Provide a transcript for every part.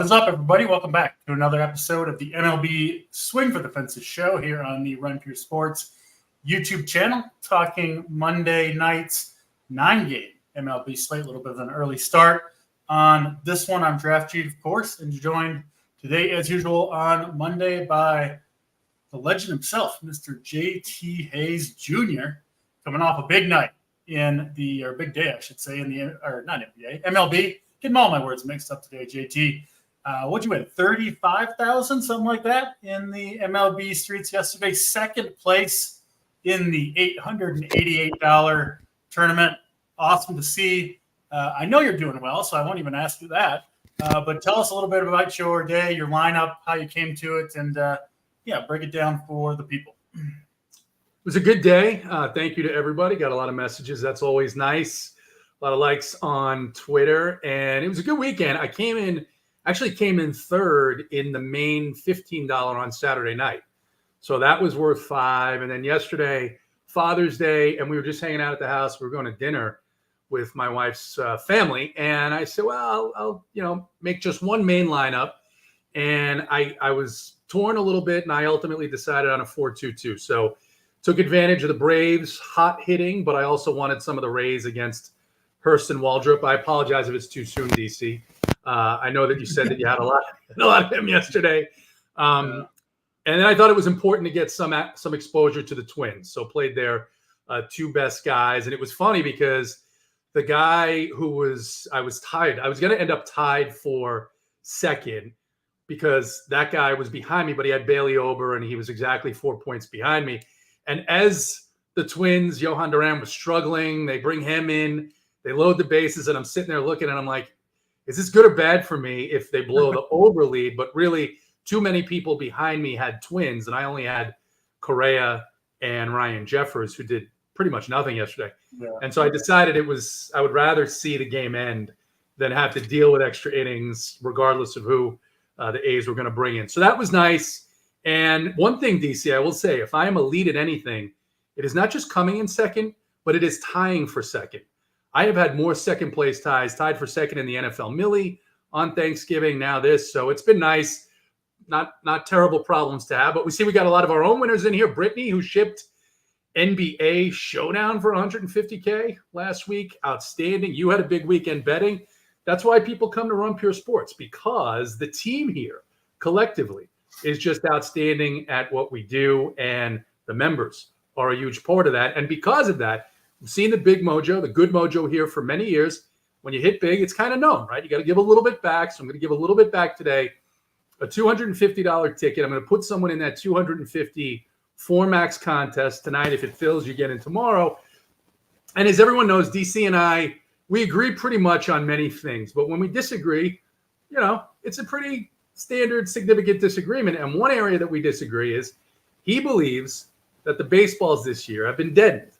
What is up, everybody? Welcome back to another episode of the MLB Swing for the Fences show here on the Run Pure Sports YouTube channel, talking Monday night's 9-game MLB slate. A little bit of an early start on this one. I'm Draft Cheat, of course, and joined today, as usual, on Monday by the legend himself, Mr. J.T. Hayes Jr., coming off a big night or big day, I should say, not NBA, MLB. Getting all my words mixed up today, JT. What'd you win? 35,000, something like that, in the MLB streets yesterday. Second place in the $888 tournament. Awesome to see. I know you're doing well, so I won't even ask you that. But tell us a little bit about your day, your lineup, how you came to it, and break it down for the people. It was a good day. Thank you to everybody. Got a lot of messages. That's always nice. A lot of likes on Twitter, and it was a good weekend. I came in third in the main $15 on Saturday night. So that was worth $5. And then yesterday, Father's Day, and we were just hanging out at the house. We were going to dinner with my wife's family. And I said, well, I'll make just one main lineup. And I was torn a little bit, and I ultimately decided on a 4-2-2. So took advantage of the Braves hot hitting, but I also wanted some of the Rays against Hurst and Waldrop. I apologize if it's too soon, DC. I know that you said that you had a lot of him yesterday. And then I thought it was important to get some exposure to the Twins. So played their two best guys. And it was funny because the guy I was going to end up tied for second because that guy was behind me, but he had Bailey Ober and he was exactly 4 points behind me. And as the Twins, Johan Duran was struggling, they bring him in, they load the bases, and I'm sitting there looking, and I'm like, is this good or bad for me if they blow the over lead? But really, too many people behind me had Twins, and I only had Correa and Ryan Jeffers, who did pretty much nothing yesterday. Yeah. And so I decided I would rather see the game end than have to deal with extra innings, regardless of who the A's were going to bring in. So that was nice. And one thing, DC, I will say, if I am a lead at anything, it is not just coming in second, but it is tying for second. I have had more second place ties, tied for second in the NFL Millie on Thanksgiving, now this. So it's been nice. Not terrible problems to have. But we got a lot of our own winners in here. Brittany, who shipped NBA Showdown for $150K last week. Outstanding. You had a big weekend betting. That's why people come to Run Pure Sports, because the team here collectively is just outstanding at what we do. And the members are a huge part of that. And because of that, we've seen the big mojo, the good mojo here for many years. When you hit big, it's kind of known, right? You got to give a little bit back. So I'm going to give a little bit back today. A $250 ticket. I'm going to put someone in that $250 4-max contest tonight. If it fills, you get in tomorrow. And as everyone knows, DC and I, we agree pretty much on many things. But when we disagree, it's a pretty standard, significant disagreement. And one area that we disagree is he believes that the baseballs this year have been deadened.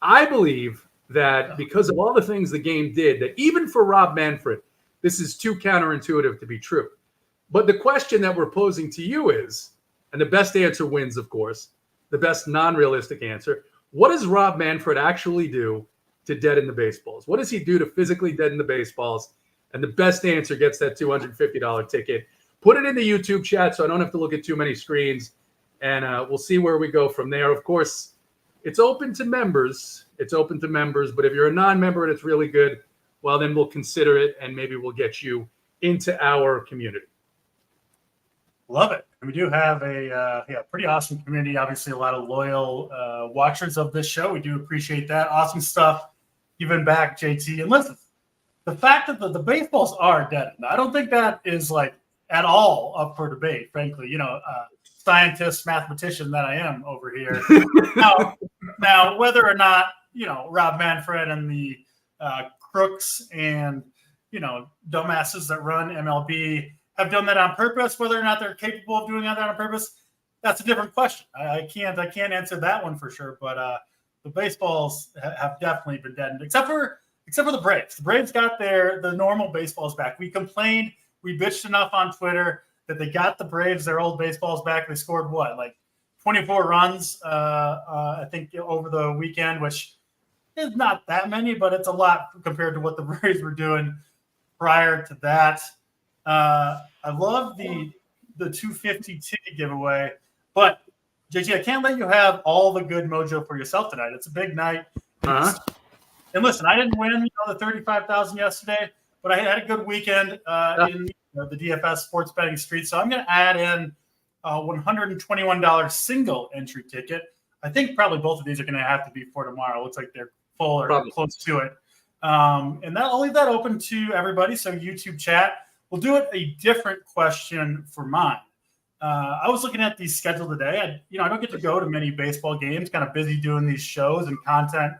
I believe that because of all the things the game did, that even for Rob Manfred, this is too counterintuitive to be true. But the question that we're posing to you is, and the best answer wins, of course, the best non-realistic answer, what does Rob Manfred actually do to deaden the baseballs? What does he do to physically deaden the baseballs? And the best answer gets that $250 ticket. Put it in the YouTube chat so I don't have to look at too many screens, and we'll see where we go from there. Of course, it's open to members. But if you're a non-member and it's really good, well, then we'll consider it, and maybe we'll get you into our community. Love it. We do have a pretty awesome community. Obviously, a lot of loyal watchers of this show. We do appreciate that. Awesome stuff. You've been back, JT. And listen, the fact that the baseballs are dead, I don't think that is at all up for debate, frankly. Scientist, mathematician that I am over here. now, whether or not, Rob Manfred and the crooks and, dumbasses that run MLB have done that on purpose, whether or not they're capable of doing that on purpose, that's a different question. I can't answer that one for sure. But the baseballs have definitely been deadened, except for the Braves. The Braves got the normal baseballs back. We complained, we bitched enough on Twitter that they got the Braves their old baseballs back. They scored 24 runs, I think, over the weekend, which is not that many, but it's a lot compared to what the Braves were doing prior to that. I love the 250 ticket giveaway, but JT, I can't let you have all the good mojo for yourself tonight. It's a big night. Uh-huh. And listen, I didn't win the 35,000 yesterday, but I had a good weekend in the DFS sports betting street. So I'm going to add in a $121 single entry ticket. I think probably both of these are going to have to be for tomorrow. It looks like they're full or close to it. And I'll leave that open to everybody. So YouTube chat, we'll do it a different question for mine. I was looking at the schedule today. I don't get to go to many baseball games, kind of busy doing these shows and content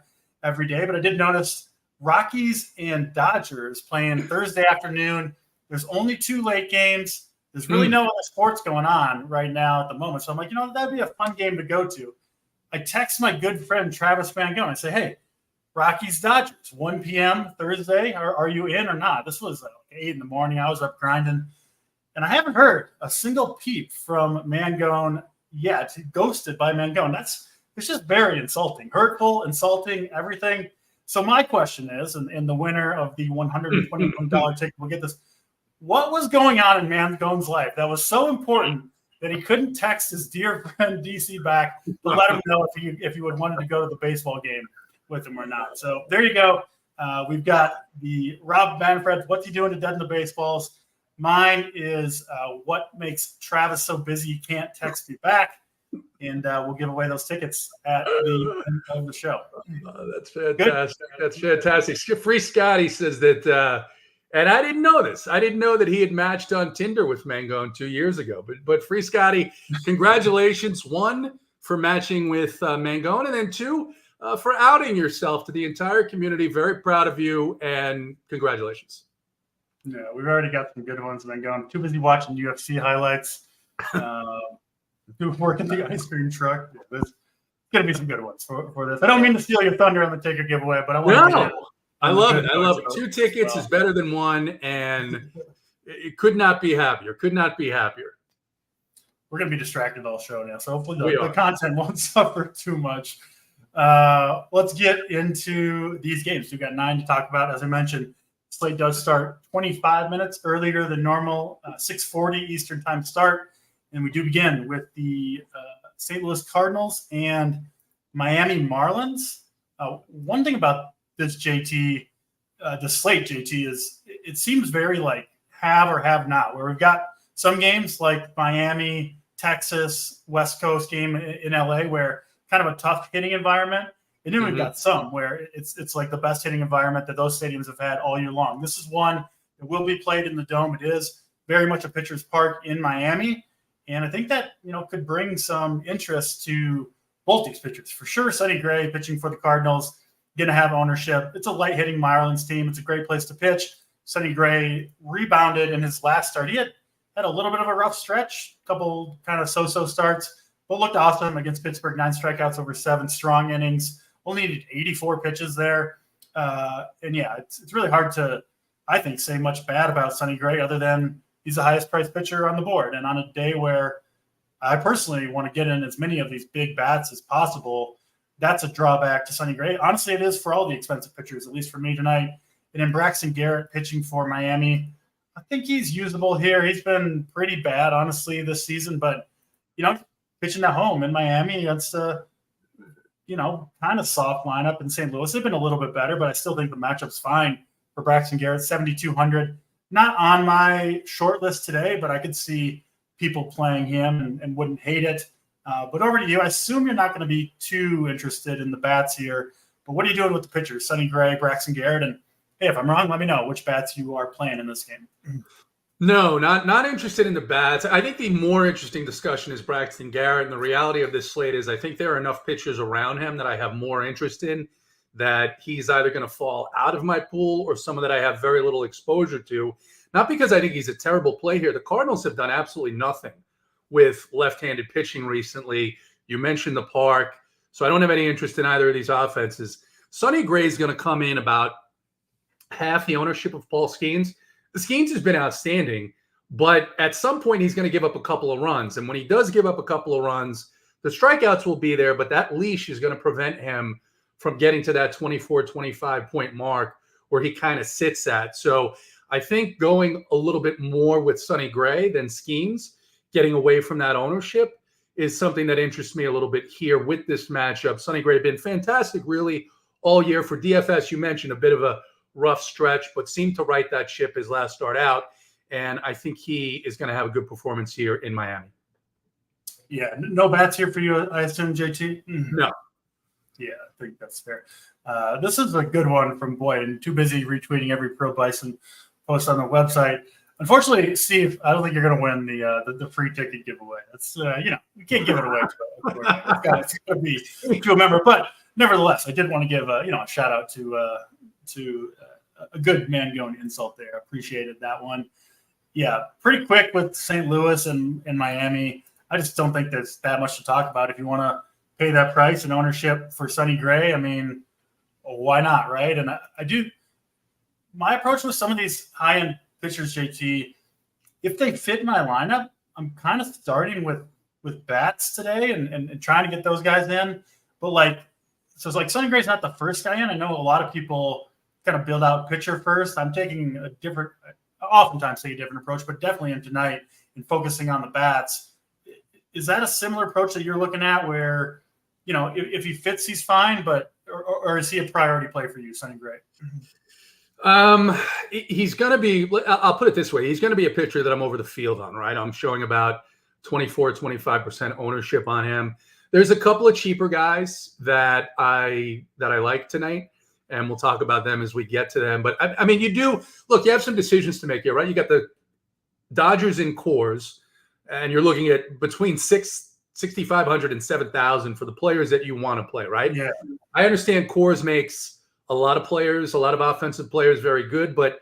every day, but I did notice Rockies and Dodgers playing Thursday afternoon. There's only 2 late games. There's really no other sports going on right now at the moment. So I'm like, that'd be a fun game to go to. I text my good friend Travis Mangone. I say, hey, Rockies Dodgers, 1 p.m. Thursday. Are you in or not? This was like 8 in the morning. I was up grinding. And I haven't heard a single peep from Mangone yet. Ghosted by Mangone. It's just very insulting, hurtful, insulting, everything. So my question is, and the winner of the $121 ticket will get this, what was going on in Mangone's life that was so important that he couldn't text his dear friend DC back to let him know if he would wanted to go to the baseball game with him or not? So there you go. We've got the Rob Manfred, what's he doing to deaden the baseballs? Mine is what makes Travis so busy he can't text me back. And we'll give away those tickets at the end of the show. That's fantastic. Good. That's fantastic. Free Scotty says that, and I didn't know this. I didn't know that he had matched on Tinder with Mangone 2 years ago. But Free Scotty, congratulations. 1, for matching with Mangone, and then 2, for outing yourself to the entire community. Very proud of you, and congratulations. Yeah, we've already got some good ones. Mangone, too busy watching UFC highlights. Working the ice cream truck. Yeah, there's going to be some good ones for this. I don't mean to steal your thunder on the ticket giveaway, but I want to. I love it. I love it. 2 tickets is better than 1, and it could not be happier. We're going to be distracted all show now, so hopefully the content won't suffer too much. Let's get into these games. We've got 9 to talk about. As I mentioned, slate does start 25 minutes earlier than normal, 6:40 Eastern time start. And we do begin with the St. Louis Cardinals and Miami Marlins. One thing about this JT, the slate JT, is it seems very like have or have not, where we've got some games like Miami, Texas, West Coast game in LA, where kind of a tough hitting environment. And then we've got some where it's like the best hitting environment that those stadiums have had all year long. This is one that will be played in the Dome. It is very much a pitcher's park in Miami. And I think that, could bring some interest to both these pitchers. For sure, Sonny Gray pitching for the Cardinals, going to have ownership. It's a light-hitting Marlins team. It's a great place to pitch. Sonny Gray rebounded in his last start. He had a little bit of a rough stretch, a couple kind of so-so starts, but looked awesome against Pittsburgh. 9 strikeouts over 7 strong innings. Only needed 84 pitches there. And, yeah, it's really hard to, I think, say much bad about Sonny Gray other than he's the highest priced pitcher on the board. And on a day where I personally want to get in as many of these big bats as possible, that's a drawback to Sonny Gray. Honestly, it is for all the expensive pitchers, at least for me tonight. And then Braxton Garrett pitching for Miami, I think he's usable here. He's been pretty bad, honestly, this season. But, pitching at home in Miami, that's a, kind of soft lineup. In St. Louis, they've been a little bit better, but I still think the matchup's fine for Braxton Garrett, 7,200. Not on my short list today, but I could see people playing him and wouldn't hate it. But over to you. I assume you're not going to be too interested in the bats here. But what are you doing with the pitchers, Sonny Gray, Braxton Garrett? And, hey, if I'm wrong, let me know which bats you are playing in this game. No, not interested in the bats. I think the more interesting discussion is Braxton Garrett. And the reality of this slate is I think there are enough pitchers around him that I have more interest in, that he's either going to fall out of my pool or someone that I have very little exposure to. Not because I think he's a terrible play here. The Cardinals have done absolutely nothing with left-handed pitching recently. You mentioned the park, so I don't have any interest in either of these offenses. Sonny Gray is going to come in about half the ownership of Paul Skeens. The Skeens has been outstanding, but at some point he's going to give up a couple of runs. And when he does give up a couple of runs, the strikeouts will be there, but that leash is going to prevent him from getting to that 24, 25 point mark where he kind of sits at. So I think going a little bit more with Sonny Gray than Skeens, getting away from that ownership, is something that interests me a little bit here with this matchup. Sonny Gray been fantastic really all year. For DFS, you mentioned a bit of a rough stretch, but seemed to right that ship his last start out. And I think he is going to have a good performance here in Miami. Yeah, no bats here for you, I assume, JT? No. Yeah, I think that's fair. This is a good one from Boyd. Too busy retweeting every Pro Bison post on the website. Unfortunately, Steve, I don't think you're going to win the free ticket giveaway. That's we can't give it away. It's going to be to a member, but nevertheless, I did want to give a shout out to a good man going insult there. Appreciated that one. Yeah, pretty quick with St. Louis and Miami. I just don't think there's that much to talk about. If you want to pay that price and ownership for Sonny Gray, I mean, why not, right? And I do. My approach with some of these high-end pitchers, JT, if they fit my lineup, I'm kind of starting with bats today and trying to get those guys in. But so it's like Sonny Gray's not the first guy in. I know a lot of people kind of build out pitcher first. I'm taking oftentimes take a different approach, but definitely in tonight and focusing on the bats. Is that a similar approach that you're looking at where, if he fits, he's fine, or is he a priority play for you, Sonny Gray? He's going to be, I'll put it this way. He's going to be a pitcher that I'm over the field on, right? I'm showing about 25% ownership on him. There's a couple of cheaper guys that I like tonight, and we'll talk about them as we get to them. But I mean, you have some decisions to make here, right? You got the Dodgers in cores, and you're looking at between 6,500 and 7,000 for the players that you want to play, right? Yeah. I understand cores makes a lot of players, a lot of offensive players very good, but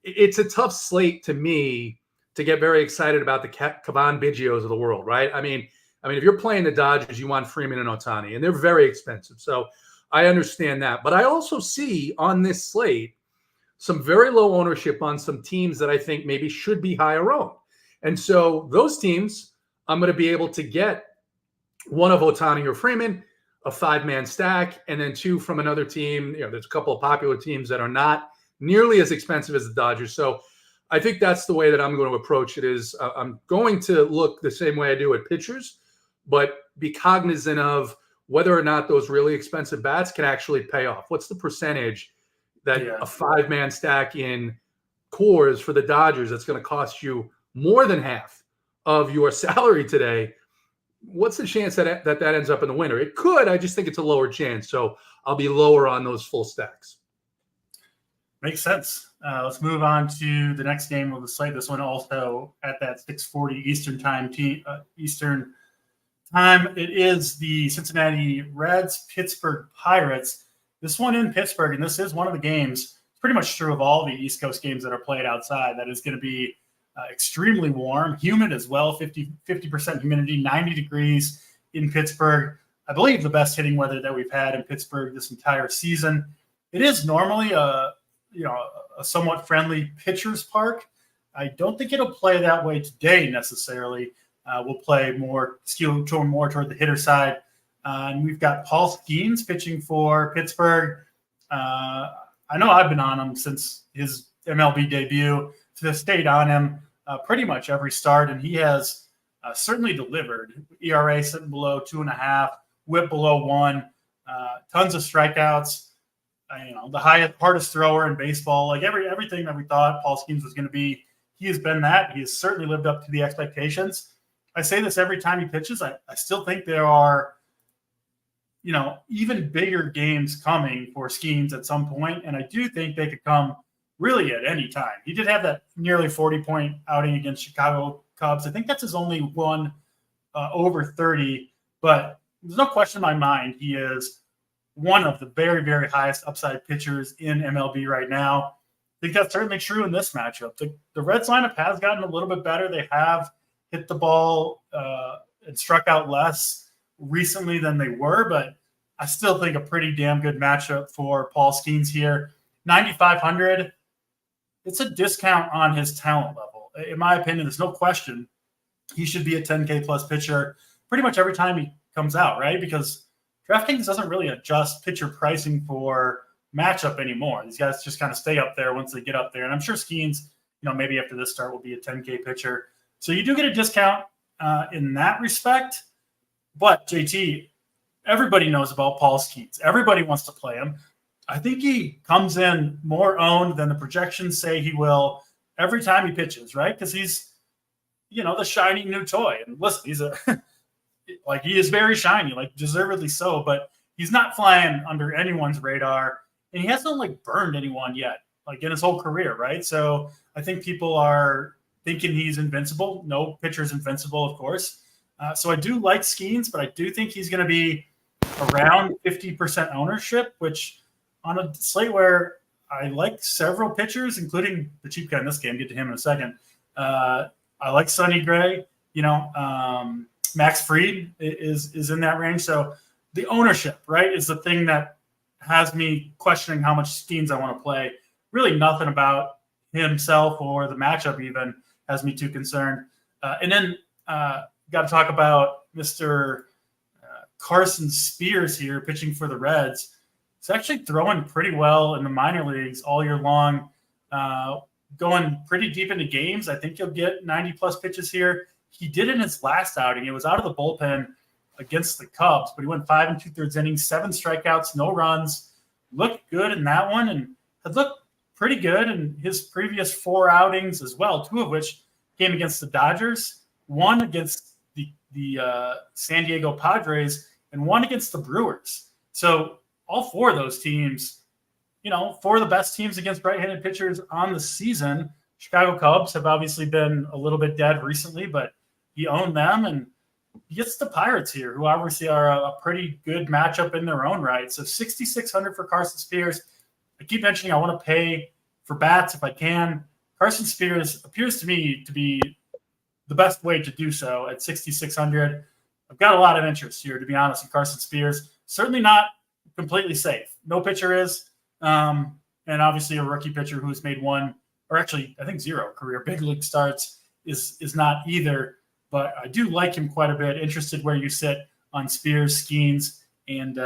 it's a tough slate to me to get very excited about the Cavan Biggios of the world, right? I mean, if you're playing the Dodgers, you want Freeman and Ohtani, and they're very expensive. So I understand that. But I also see on this slate some very low ownership on some teams that I think maybe should be higher owned. And so those teams, I'm going to be able to get one of Ohtani or Freeman, a 5-man stack, and then 2 from another team. There's a couple of popular teams that are not nearly as expensive as the Dodgers. So I think that's the way that I'm going to approach it. Is I'm going to look the same way I do at pitchers, but be cognizant of whether or not those really expensive bats can actually pay off. What's the percentage that a 5-man stack in cores for the Dodgers that's going to cost you more than half of your salary today? What's the chance that ends up in the winner? It could. I just think it's a lower chance. So I'll be lower on those full stacks. Makes sense. Let's move on to the next game of the slate. This one also at that 6:40 Eastern time. Eastern time. It is the Cincinnati Reds, Pittsburgh Pirates. This one in Pittsburgh, and this is one of the games. It's pretty much true of all the East Coast games that are played outside. That is going to be extremely warm, humid as well, 50% humidity, 90 degrees in Pittsburgh. I believe the best hitting weather that we've had in Pittsburgh this entire season. It is normally a somewhat friendly pitcher's park. I don't think it'll play that way today necessarily. We'll play more toward the hitter side. And we've got Paul Skeens pitching for Pittsburgh. I know I've been on him since his MLB debut. Stayed on him pretty much every start, and he has certainly delivered. ERA sitting below 2.5, WHIP below 1, tons of strikeouts. The hardest thrower in baseball. Everything that we thought Paul Skeens was going to be, he has been that. He has certainly lived up to the expectations. I say this every time he pitches. I still think there are, even bigger games coming for Skeens at some point, and I do think they could come really at any time. He did have that nearly 40-point outing against Chicago Cubs. I think that's his only one over 30, but there's no question in my mind he is one of the very, very highest upside pitchers in MLB right now. I think that's certainly true in this matchup. The Reds lineup has gotten a little bit better. They have hit the ball and struck out less recently than they were, but I still think a pretty damn good matchup for Paul Skeens here. 9,500. It's a discount on his talent level. In my opinion, there's no question he should be a 10K plus pitcher pretty much every time he comes out, right? Because DraftKings doesn't really adjust pitcher pricing for matchup anymore. These guys just kind of stay up there once they get up there. And I'm sure Skeens maybe after this start will be a 10K pitcher. So you do get a discount in that respect. But JT, everybody knows about Paul Skeens. Everybody wants to play him. I think he comes in more owned than the projections say he will every time he pitches, right? Because he's, the shiny new toy. And listen, he's he is very shiny, deservedly so, but he's not flying under anyone's radar, and he hasn't burned anyone yet, in his whole career, right? So I think people are thinking he's invincible. No pitcher's invincible, of course. So I do like Skeens, but I do think he's going to be around 50% ownership, which on a slate where I like several pitchers, including the cheap guy in this game, get to him in a second. I like Sonny Gray, Max Fried is in that range. So the ownership, right, is the thing that has me questioning how much Skeens I want to play. Really nothing about himself or the matchup even has me too concerned. And then got to talk about Mr. Carson Spears here pitching for the Reds. He's actually throwing pretty well in the minor leagues all year long, going pretty deep into games. I think he'll get 90-plus pitches here. He did in his last outing. It was out of the bullpen against the Cubs, but he went 5 2/3 innings, 7 strikeouts, no runs. Looked good in that one and had looked pretty good in his previous 4 outings as well, 2 of which came against the Dodgers, 1 against the San Diego Padres, and 1 against the Brewers. So all 4 of those teams, 4 of the best teams against right-handed pitchers on the season. Chicago Cubs have obviously been a little bit dead recently, but he owned them, and he gets the Pirates here, who obviously are a pretty good matchup in their own right. So 6,600 for Carson Spears. I keep mentioning I want to pay for bats if I can. Carson Spears appears to me to be the best way to do so at 6,600. I've got a lot of interest here, to be honest, in Carson Spears. Certainly not completely safe. No pitcher is. And obviously a rookie pitcher who's made 1, or actually I think 0 career big league starts is not either. But I do like him quite a bit. Interested where you sit on Spears, Skeens, and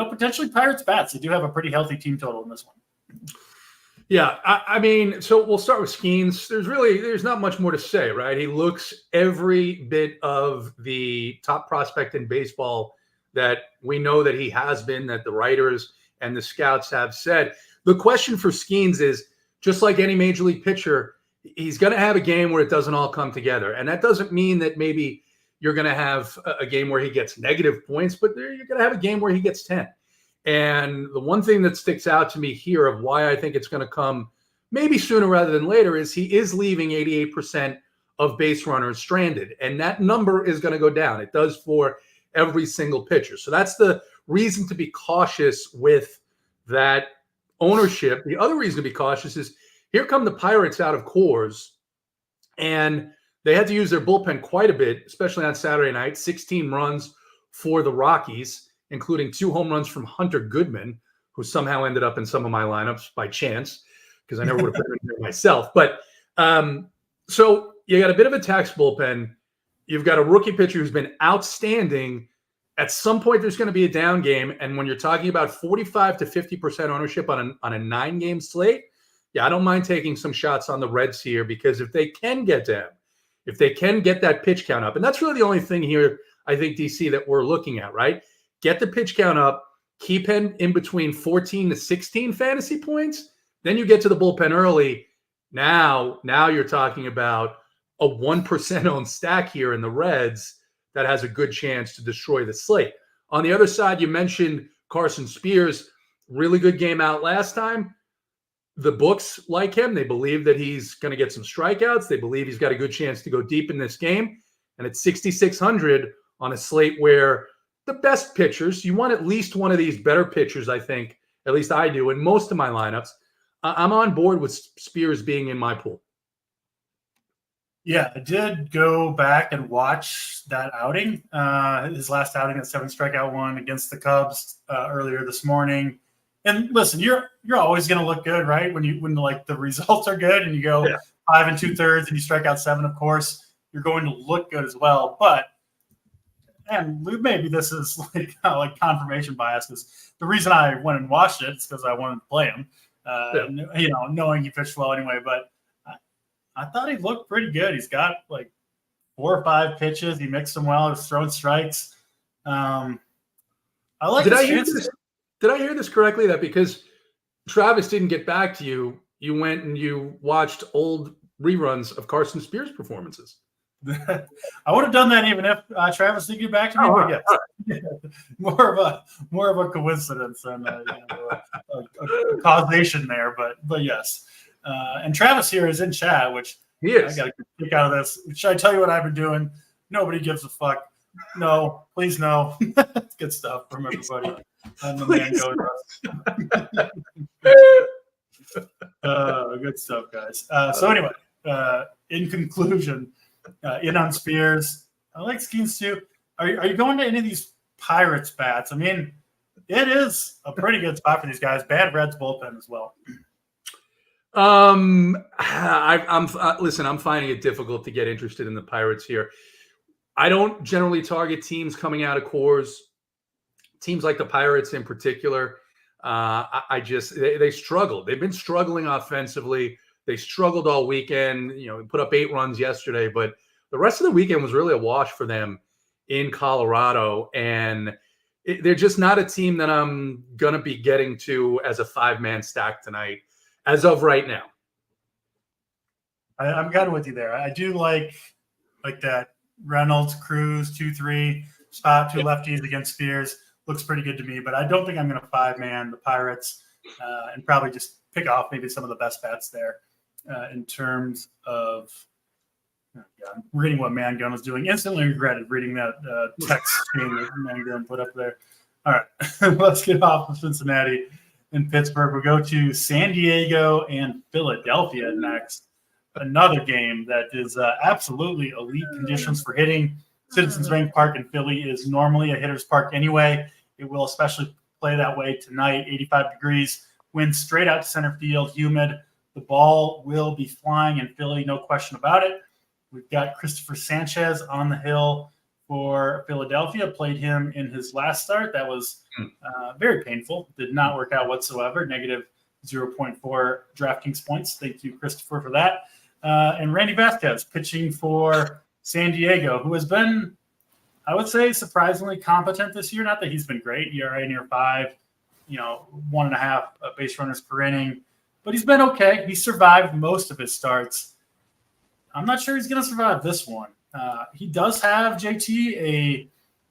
potentially Pirates bats. They do have a pretty healthy team total in this one. Yeah, I mean, so we'll start with Skeens. There's not much more to say, right? He looks every bit of the top prospect in baseball that we know that he has been, that the writers and the scouts have said. The question for Skeens is, just like any major league pitcher, he's going to have a game where it doesn't all come together. And that doesn't mean that maybe you're going to have a game where he gets negative points, but you're going to have a game where he gets 10. And the one thing that sticks out to me here of why I think it's going to come maybe sooner rather than later is he is leaving 88% of base runners stranded. And that number is going to go down. It does for every single pitcher. So that's the reason to be cautious with that ownership. The other reason to be cautious is here come the Pirates out of Coors, and they had to use their bullpen quite a bit, especially on Saturday night. 16 runs for the Rockies, including 2 home runs from Hunter Goodman, who somehow ended up in some of my lineups by chance, because I never would have put him in there myself. But so you got a bit of a tax bullpen. You've got a rookie pitcher who's been outstanding. At some point, there's going to be a down game. And when you're talking about 45 to 50% ownership on a 9-game slate, yeah, I don't mind taking some shots on the Reds here, because if they can get to him, if they can get that pitch count up, and that's really the only thing here, I think, DC, that we're looking at, right? Get the pitch count up, keep him in between 14 to 16 fantasy points, then you get to the bullpen early. Now you're talking about a 1% owned stack here in the Reds that has a good chance to destroy the slate. On the other side, you mentioned Carson Spears, really good game out last time. The books like him. They believe that he's going to get some strikeouts. They believe he's got a good chance to go deep in this game. And at 6,600 on a slate where the best pitchers, you want at least one of these better pitchers, I think, at least I do, in most of my lineups. I'm on board with Spears being in my pool. Yeah, I did go back and watch that outing, his last outing, that 7-strikeout one against the Cubs earlier this morning. And listen, you're always going to look good, right? When the results are good and you go 5 2/3 and you strike out 7, of course, you're going to look good as well. But and maybe this is like confirmation bias, because the reason I went and watched it is because I wanted to play him, knowing he pitched well anyway. But I thought he looked pretty good. He's got like 4 or 5 pitches. He mixed them well. He's throwing strikes. I like. Did I hear this? Did I hear this correctly? That because Travis didn't get back to you, you went and you watched old reruns of Carson Spears' performances. I would have done that even if Travis didn't get back to me. But yes, more of a coincidence than a causation there. But yes, and Travis here is in chat, which he is. I got to kick out of this. Should I tell you what I've been doing? Nobody gives a fuck. No, please no. It's good stuff from everybody. And the man goes. Good stuff, guys. So anyway, in conclusion, in on Spears, I like Skeens too. Are you going to any of these Pirates bats? I mean, it is a pretty good spot for these guys. Bad Reds bullpen as well. Listen, I'm finding it difficult to get interested in the Pirates here. I don't generally target teams coming out of cores. Teams like the Pirates in particular, they struggle. They've been struggling offensively. They struggled all weekend. Put up 8 runs yesterday, but the rest of the weekend was really a wash for them in Colorado. And they're just not a team that I'm going to be getting to as a 5-man stack tonight, as of right now. I'm kind of with you there. I do like that Reynolds, Cruz, 2-3 spot, 2 lefties against Spears. Looks pretty good to me, but I don't think I'm going to 5-man the Pirates and probably just pick off maybe some of the best bets there in terms of I'm reading what Mangun was doing. Instantly regretted reading that text chain that Mangun put up there. All right, let's get off of Cincinnati and Pittsburgh. We'll go to San Diego and Philadelphia next. Another game that is absolutely elite conditions for hitting. Citizens Bank Park in Philly is normally a hitter's park anyway. It will especially play that way tonight. 85 degrees, wind straight out to center field, humid. The ball will be flying in Philly, no question about it. We've got Christopher Sanchez on the hill for Philadelphia. Played him in his last start. That was very painful. Did not work out whatsoever. Negative 0.4 DraftKings points. Thank you, Christopher, for that. And Randy Vasquez pitching for San Diego, who has been, I would say, surprisingly competent this year. Not that he's been great, ERA near 5, 1.5 base runners per inning, but he's been okay. He survived most of his starts. I'm not sure he's going to survive this one. He does have, JT, a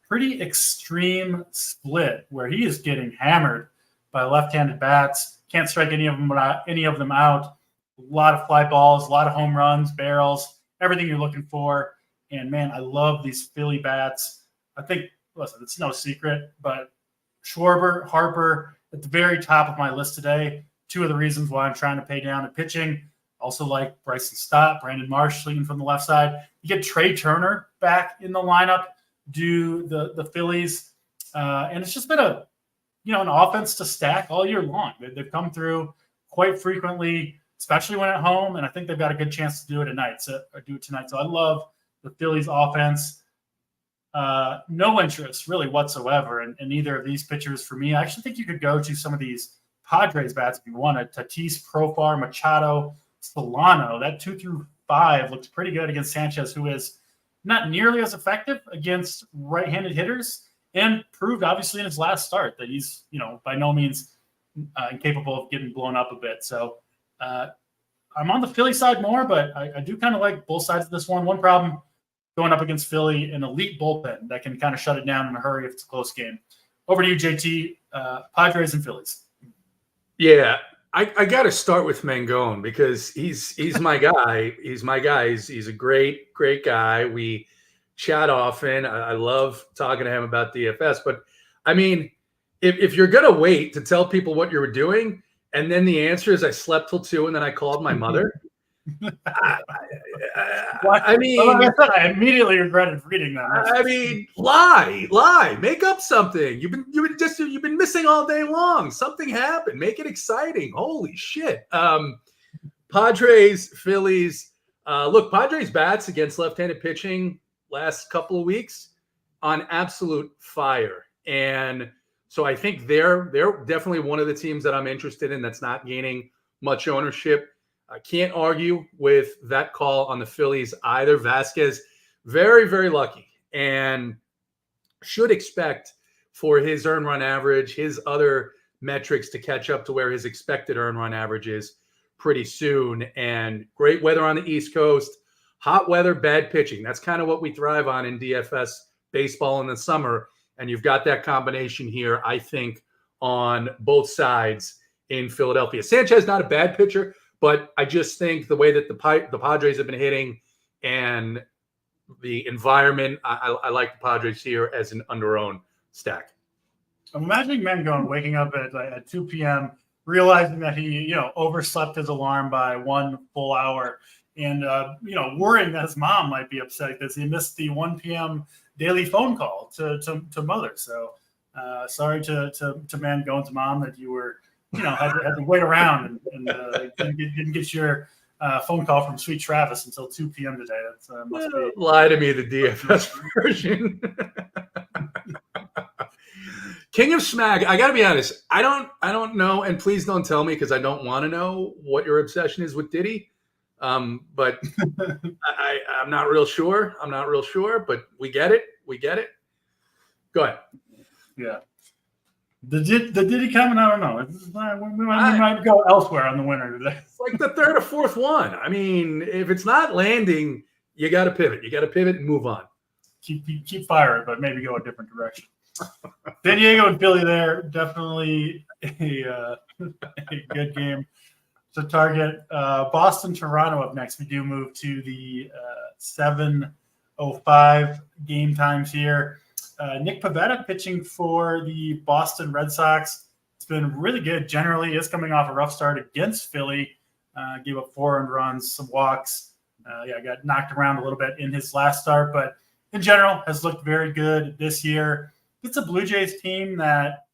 pretty extreme split where he is getting hammered by left-handed bats. Can't strike any of them out. A lot of fly balls, a lot of home runs, barrels, everything you're looking for. And, man, I love these Philly bats. I think, listen, it's no secret, but Schwarber, Harper, at the very top of my list today. 2 of the reasons why I'm trying to pay down at pitching. Also like Bryson Stott, Brandon Marsh leading from the left side. You get Trey Turner back in the lineup, do the Phillies. And it's just been an offense to stack all year long. They've come through quite frequently, especially when at home, and I think they've got a good chance to do it tonight. So I love the Phillies offense. No interest really whatsoever in either of these pitchers for me. I actually think you could go to some of these Padres bats if you wanted. Tatis, Profar, Machado, Solano. That 2 through 5 looks pretty good against Sanchez, who is not nearly as effective against right-handed hitters, and proved obviously in his last start that he's by no means incapable of getting blown up a bit. So I'm on the Philly side more, but I do kind of like both sides of this one. One problem going up against Philly, an elite bullpen that can kind of shut it down in a hurry if it's a close game. Over to you, JT. Padres and Phillies. Yeah, I got to start with Mangone because he's my guy. He's my guy. He's a great guy. We chat often. I love talking to him about DFS. But, I mean, if you're going to wait to tell people what you're doing, and then the answer is I slept till 2 and then I called my mother. I mean, I immediately regretted reading that. I mean, lie, make up something. You've been missing all day long. Something happened. Make it exciting. Holy shit. Padres, Phillies. Look, Padres bats against left-handed pitching last couple of weeks on absolute fire. And so I think they're definitely one of the teams that I'm interested in that's not gaining much ownership. I can't argue with that call on the Phillies either. Vasquez, very, very lucky, and should expect for his earned run average, his other metrics to catch up to where his expected earned run average is pretty soon. And great weather on the East Coast, hot weather, bad pitching. That's kind of what we thrive on in DFS baseball in the summer. And you've got that combination here, I think, on both sides in Philadelphia. Sanchez, not a bad pitcher, but I just think the way that the Padres have been hitting and the environment, I like the Padres here as an under-owned stack. I'm imagining Mangone waking up at 2 p.m., realizing that he, overslept his alarm by 1 full hour, and worrying that his mom might be upset because he missed the 1 p.m. daily phone call to mother. So sorry to Mangone's mom that you were, had to wait around and didn't get your phone call from Sweet Travis until 2 p.m. today. That must be lie to me, the DFS version. King of Smag, I gotta be honest. I don't know, and please don't tell me because I don't want to know what your obsession is with Diddy. But I'm not real sure. But we get it. Go ahead. Yeah. The Diddy coming? I don't know. We might go elsewhere on the winner today. It's like the third or fourth one. I mean, if it's not landing, you got to pivot. You got to pivot and move on. Keep firing, but maybe go a different direction. San Diego and Philly there, definitely a good game to target. Boston, Toronto up next. We do move to the 7:05 game times here. Nick Pivetta pitching for the Boston Red Sox. It's been really good. Generally, is coming off a rough start against Philly. Gave up 4 earned runs, some walks. Got knocked around a little bit in his last start, but in general has looked very good this year. It's a Blue Jays team that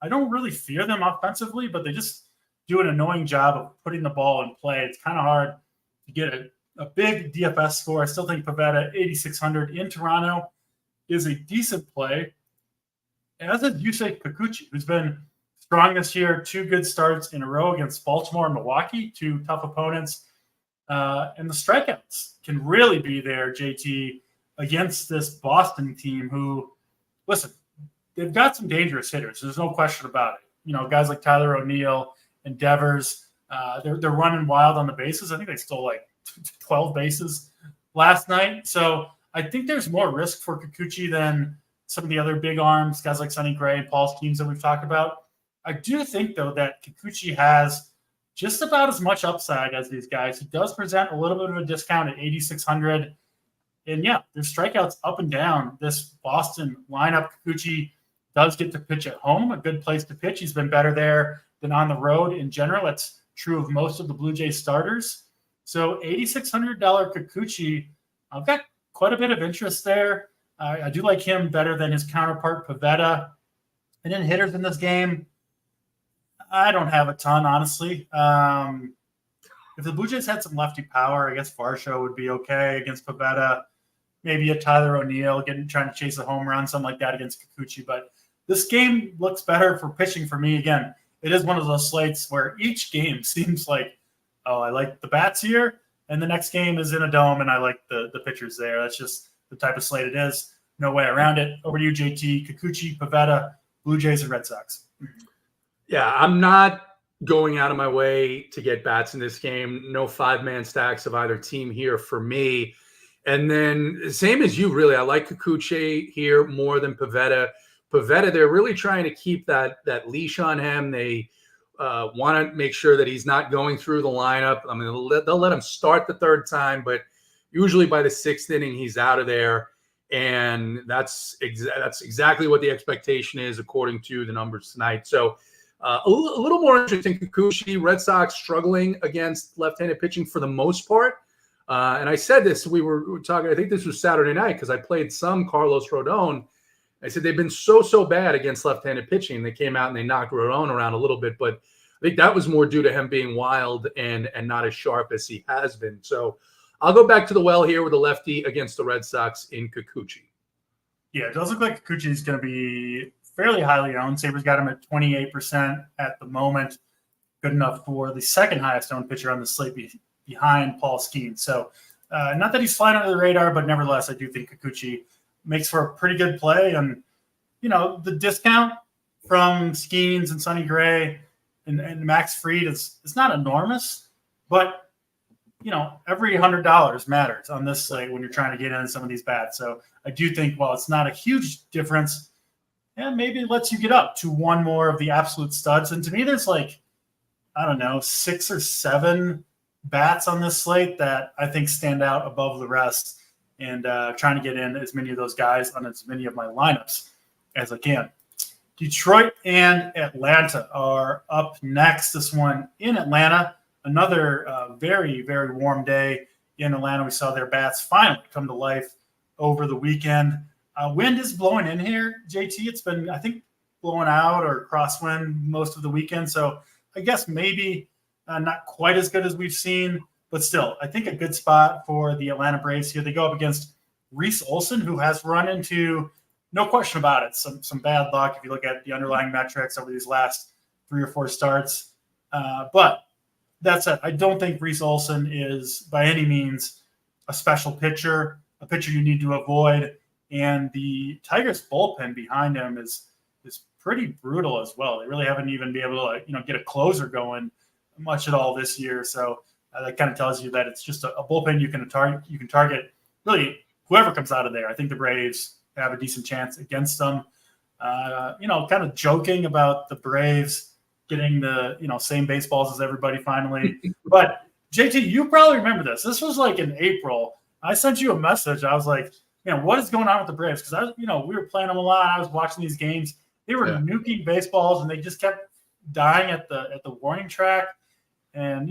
I don't really fear them offensively, but they just do an annoying job of putting the ball in play. It's kind of hard to get a big DFS score. I still think Pivetta 8,600 in Toronto is a decent play, as is Yusei Kikuchi, who's been strong this year. 2 good starts in a row against Baltimore and Milwaukee, 2 tough opponents. And the strikeouts can really be there, JT, against this Boston team who, listen, they've got some dangerous hitters. There's no question about it. Guys like Tyler O'Neill and Devers, they're running wild on the bases. I think they stole like 12 bases last night. So I think there's more risk for Kikuchi than some of the other big arms, guys like Sonny Gray and Paul Skeens that we've talked about. I do think, though, that Kikuchi has just about as much upside as these guys. He does present a little bit of a discount at 8,600. And, there's strikeouts up and down this Boston lineup. Kikuchi does get to pitch at home, a good place to pitch. He's been better there than on the road in general. That's true of most of the Blue Jays starters. So $8,600 Kikuchi, I've got quite a bit of interest there. I do like him better than his counterpart, Pivetta. And then hitters in this game, I don't have a ton, honestly. If the Blue Jays had some lefty power, I guess Varsho would be okay against Pivetta. Maybe a Tyler O'Neill trying to chase a home run, something like that against Kikuchi. But this game looks better for pitching for me. Again, it is one of those slates where each game seems like, I like the bats here, and the next game is in a dome, and I like the pitchers there. That's just the type of slate it is. No way around it. Over to you, JT. Kikuchi, Pivetta, Blue Jays, and Red Sox. Yeah, I'm not going out of my way to get bats in this game. No 5-man stacks of either team here for me. And then same as you, really. I like Kikuchi here more than Pivetta. Pivetta, they're really trying to keep that leash on him. They want to make sure that he's not going through the lineup. I mean, they'll let him start the 3rd time, but usually by the 6th inning, he's out of there. And that's exactly what the expectation is according to the numbers tonight. So a little more interesting, Kikuchi. Red Sox struggling against left-handed pitching for the most part. And I said this, we were talking, I think this was Saturday night because I played some Carlos Rodon. I said they've been so bad against left-handed pitching. They came out and they knocked Rodon around a little bit, but I think that was more due to him being wild and not as sharp as he has been. So I'll go back to the well here with the lefty against the Red Sox in Kikuchi. Yeah, it does look like Kikuchi is going to be fairly highly owned. Sabres got him at 28% at the moment. good enough for the second highest owned pitcher on the slate behind Paul Skeens. So not that he's flying under the radar, but nevertheless, I do think Kikuchi makes for a pretty good play. And, the discount from Skeens and Sonny Gray and Max Fried is not enormous, but every $100 matters on this slate when you're trying to get in some of these bats. So I do think while it's not a huge difference, maybe it lets you get up to one more of the absolute studs. And to me, there's 6 or 7 bats on this slate that I think stand out above the rest, and trying to get in as many of those guys on as many of my lineups as I can. Detroit and Atlanta are up next. This one in Atlanta. Another very, very warm day in Atlanta. We saw their bats finally come to life over the weekend. Wind is blowing in here, JT. It's been, I think, blowing out or crosswind most of the weekend. So I guess maybe not quite as good as we've seen, but still, I think a good spot for the Atlanta Braves here. They go up against Reese Olson, who has run into, no question about it, some bad luck if you look at the underlying metrics over these last 3 or 4 starts. But that said, I don't think Reese Olson is by any means a special pitcher, a pitcher you need to avoid. And the Tigers bullpen behind him is pretty brutal as well. They really haven't even been able to get a closer going much at all this year. So that kind of tells you that it's just a bullpen you can target really whoever comes out of there. I think the Braves have a decent chance against them. Kind of joking about the Braves getting the same baseballs as everybody finally. But JT, you probably remember this. This was in April. I sent you a message. I was like, what is going on with the Braves? Because we were playing them a lot. I was watching these games. They were nuking baseballs, and they just kept dying at the warning track. And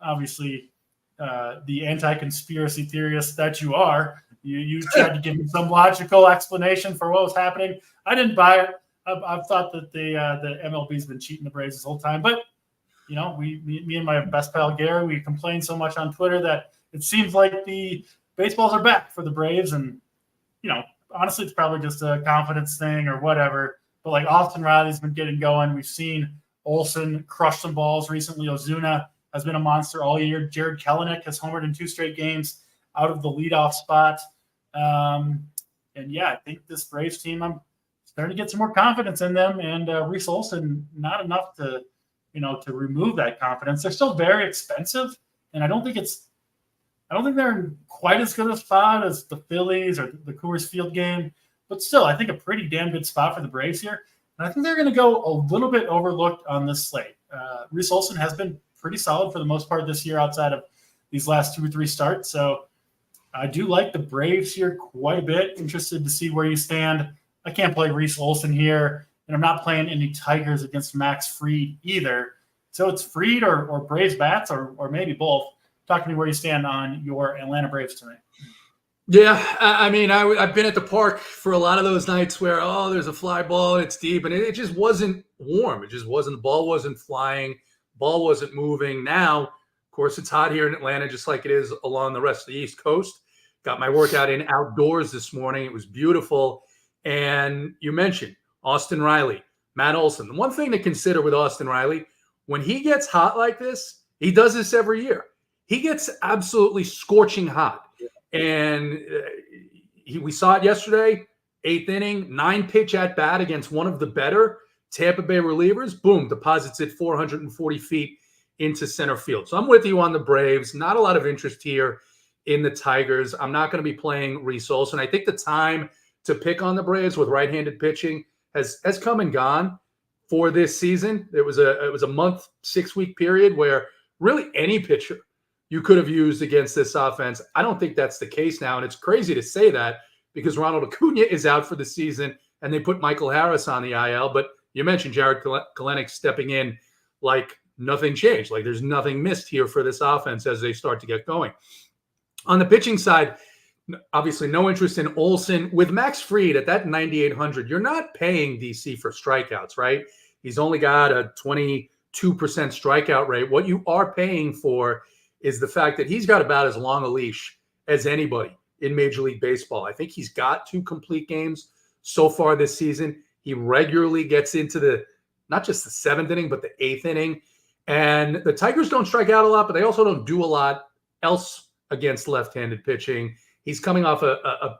obviously, the anti-conspiracy theorist that you are, you tried to give me some logical explanation for what was happening. I didn't buy it. I've thought that the MLB's been cheating the Braves this whole time. But me and my best pal Gary, we complained so much on Twitter that it seems like the baseballs are back for the Braves, and honestly, it's probably just a confidence thing or whatever. But Austin Riley's been getting going. We've seen Olson crush some balls recently. Ozuna has been a monster all year. Jared Kelenic has homered in 2 straight games out of the leadoff spot. And I think this Braves team, I'm starting to get some more confidence in them. And Reese Olson, not enough to remove that confidence. They're still very expensive, and I don't think they're in quite as good a spot as the Phillies or the Coors Field game, but still, I think a pretty damn good spot for the Braves here. And I think they're going to go a little bit overlooked on this slate. Reese Olson has been pretty solid for the most part this year outside of these last 2 or 3 starts. So I do like the Braves here quite a bit. Interested to see where you stand. I can't play Reese Olson here, and I'm not playing any Tigers against Max Fried either. So it's Fried or Braves bats or maybe both. Talk to me where you stand on your Atlanta Braves tonight. Yeah, I mean, I've been at the park for a lot of those nights where, there's a fly ball and it's deep, and it just wasn't warm. It just wasn't, the ball wasn't flying, ball wasn't moving. Now, of course, it's hot here in Atlanta, just like it is along the rest of the East Coast. Got my workout in outdoors this morning. It was beautiful. And you mentioned Austin Riley, Matt Olson. The one thing to consider with Austin Riley, when he gets hot like this, he does this every year. He gets absolutely scorching hot. And we saw it yesterday, 8th inning, 9-pitch at bat against one of the better Tampa Bay relievers. Boom, deposits it 440 feet into center field. So I'm with you on the Braves. Not a lot of interest here in the Tigers. I'm not going to be playing Reese Olson. I think the time to pick on the Braves with right-handed pitching has come and gone for this season. It was a month, 6-week period where really any pitcher you could have used against this offense. I don't think that's the case now. And it's crazy to say that because Ronald Acuna is out for the season and they put Michael Harris on the IL. But you mentioned Jared Kelenic stepping in like nothing changed. Like there's nothing missed here for this offense as they start to get going. On the pitching side, obviously no interest in Olson. With Max Fried at that 9,800, you're not paying DC for strikeouts, right? He's only got a 22% strikeout rate. What you are paying for is the fact that he's got about as long a leash as anybody in Major League Baseball. I think he's got 2 complete games so far this season. He regularly gets into not just the 7th inning, but the 8th inning. And the Tigers don't strike out a lot, but they also don't do a lot else against left-handed pitching. He's coming off a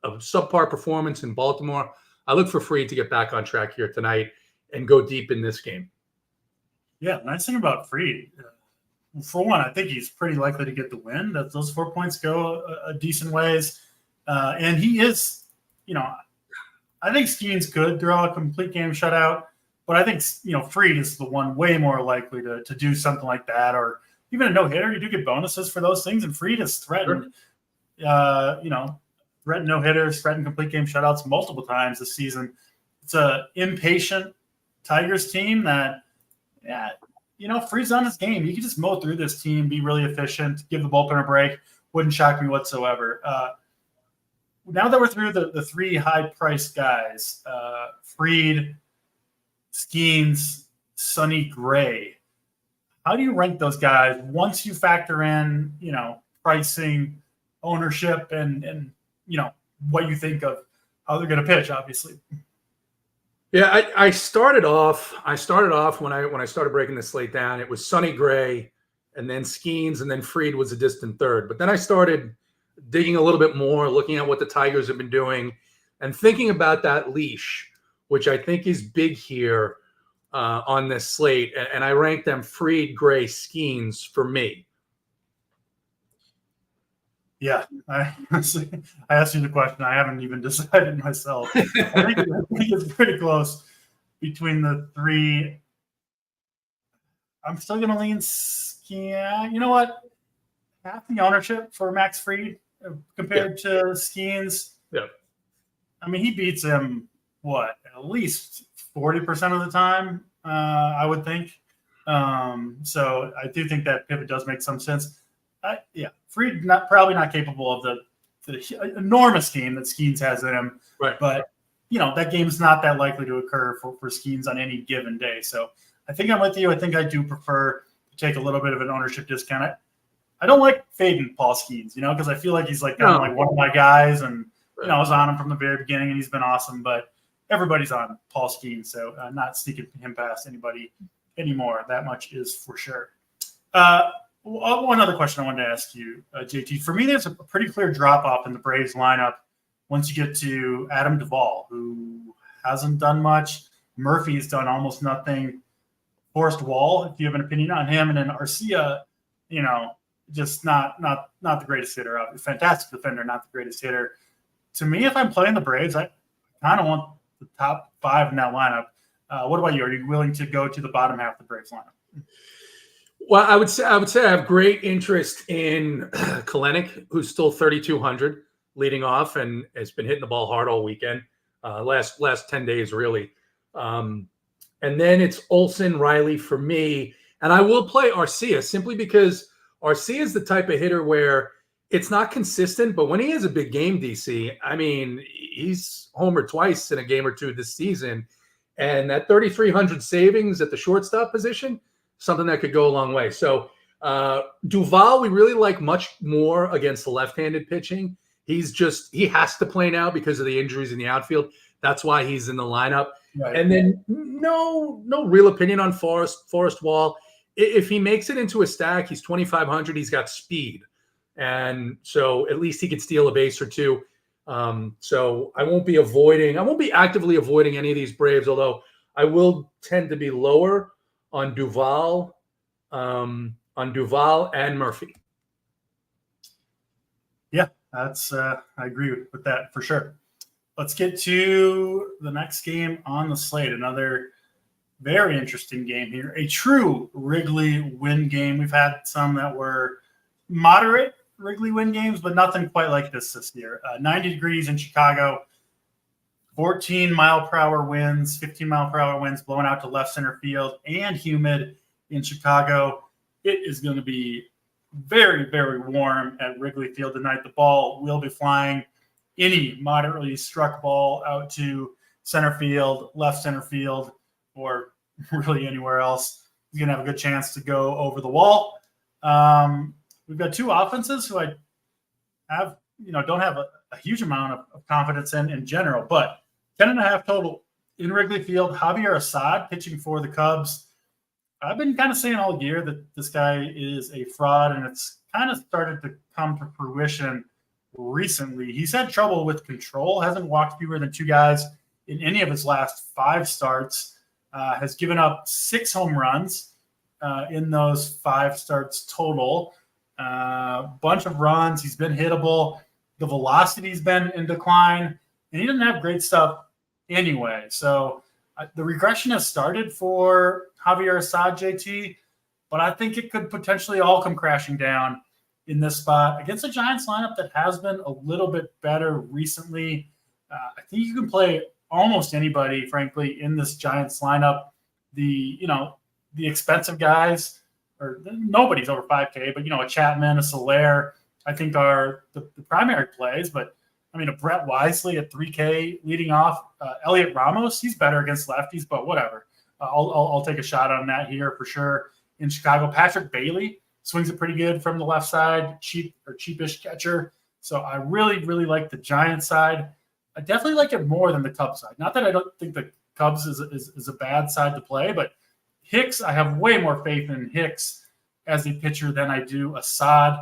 subpar performance in Baltimore. I look for Fried to get back on track here tonight and go deep in this game. Yeah, nice thing about Fried. For one, I think he's pretty likely to get the win. Those 4 points go a decent ways. And he is, I think Skeens could throw a complete game shutout, but I think, Fried is the one way more likely to do something like that, or even a no-hitter. You do get bonuses for those things, and Fried has threatened, threatened no-hitters, threatened complete game shutouts multiple times this season. It's a impatient Tigers team that, Fried's on his game. He can just mow through this team, be really efficient, give the bullpen a break. Wouldn't shock me whatsoever. Now that we're through the three high-priced guys, Fried, Skeens, Sonny Gray, how do you rank those guys once you factor in, pricing, ownership, and what you think of how they're going to pitch, obviously? Yeah, I started off when I started breaking the slate down. It was Sonny Gray, and then Skeens, and then Fried was a distant third. But then I started digging a little bit more, looking at what the Tigers have been doing, and thinking about that leash, which I think is big here on this slate. And I ranked them Fried, Gray, Skeens for me. Yeah, I asked you the question. I haven't even decided myself. I think it's pretty close between the three. I'm still going to lean Skeens. You know what? Half the ownership for Max Fried compared to Skeens. Yeah. I mean, he beats him, at least 40% of the time, I would think. So I do think that pivot does make some sense. Fried probably not capable of the enormous game that Skeens has in him. Right. But, that game's not that likely to occur for Skeens on any given day. So I think I'm with you. I think I do prefer to take a little bit of an ownership discount. I don't like fading Paul Skeens, because I feel like he's like one of my guys, and I was on him from the very beginning, and he's been awesome. But everybody's on Paul Skeens, so not sneaking him past anybody anymore. That much is for sure. One other question I wanted to ask you, JT. For me, there's a pretty clear drop off in the Braves lineup once you get to Adam Duvall, who hasn't done much. Murphy's done almost nothing. Forrest Wall, if you have an opinion on him, and then Arcia, just not the greatest hitter. Fantastic defender, not the greatest hitter. To me, if I'm playing the Braves, I kind of want the top five in that lineup. What about you? Are you willing to go to the bottom half of the Braves lineup? Well, I would say I have great interest in Kalenic, who's still 3,200 leading off and has been hitting the ball hard all weekend. Last 10 days, really. And then it's Olsen, Riley for me. And I will play Arcia simply because Arcia is the type of hitter where it's not consistent, but when he has a big game, DC, I mean, he's homered twice in a game or two this season. And that 3,300 savings at the shortstop position, something that could go a long way. So Duvall, we really like much more against the left-handed pitching. He has to play now because of the injuries in the outfield. That's why he's in the lineup. Right. And then no real opinion on Forrest Wall. If he makes it into a stack, he's 2,500. He's got speed. And so at least he could steal a base or two. So I won't be actively avoiding any of these Braves, although I will tend to be lower on Duvall and Murphy. Yeah, that's I agree with that for sure. Let's get to the next game on the slate. Another very interesting game here. A true Wrigley win game. We've had some that were moderate Wrigley win games, but nothing quite like this year. 90 degrees in Chicago, 14-mile-per-hour winds, 15-mile-per-hour winds blowing out to left center field, and humid in Chicago. It is going to be very, very warm at Wrigley Field tonight. The ball will be flying. Any moderately struck ball out to center field, left center field, or really anywhere else is going to have a good chance to go over the wall. We've got two offenses who I have, don't have a huge amount of confidence in general, but 10.5 total in Wrigley Field. Javier Assad pitching for the Cubs. I've been kind of saying all year that this guy is a fraud, and it's kind of started to come to fruition recently. He's had trouble with control, hasn't walked fewer than 2 guys in any of his last 5 starts, has given up 6 home runs in those 5 starts total. Bunch of runs. He's been hittable. The velocity's been in decline, and he doesn't have great stuff anyway. So the regression has started for Javier Assad, JT, but I think it could potentially all come crashing down in this spot against a Giants lineup that has been a little bit better recently. I think you can play almost anybody, frankly, in this Giants lineup. The expensive guys, or nobody's over 5K, but a Chapman, a Soler, I think are the primary plays. But I mean, a Brett Wisely at 3K leading off. Elliot Ramos, he's better against lefties, but whatever. I'll take a shot on that here for sure. In Chicago, Patrick Bailey swings it pretty good from the left side, cheapish catcher. So I really, really like the Giants side. I definitely like it more than the Cubs side. Not that I don't think the Cubs is a bad side to play, but Hicks, I have way more faith in Hicks as a pitcher than I do Assad.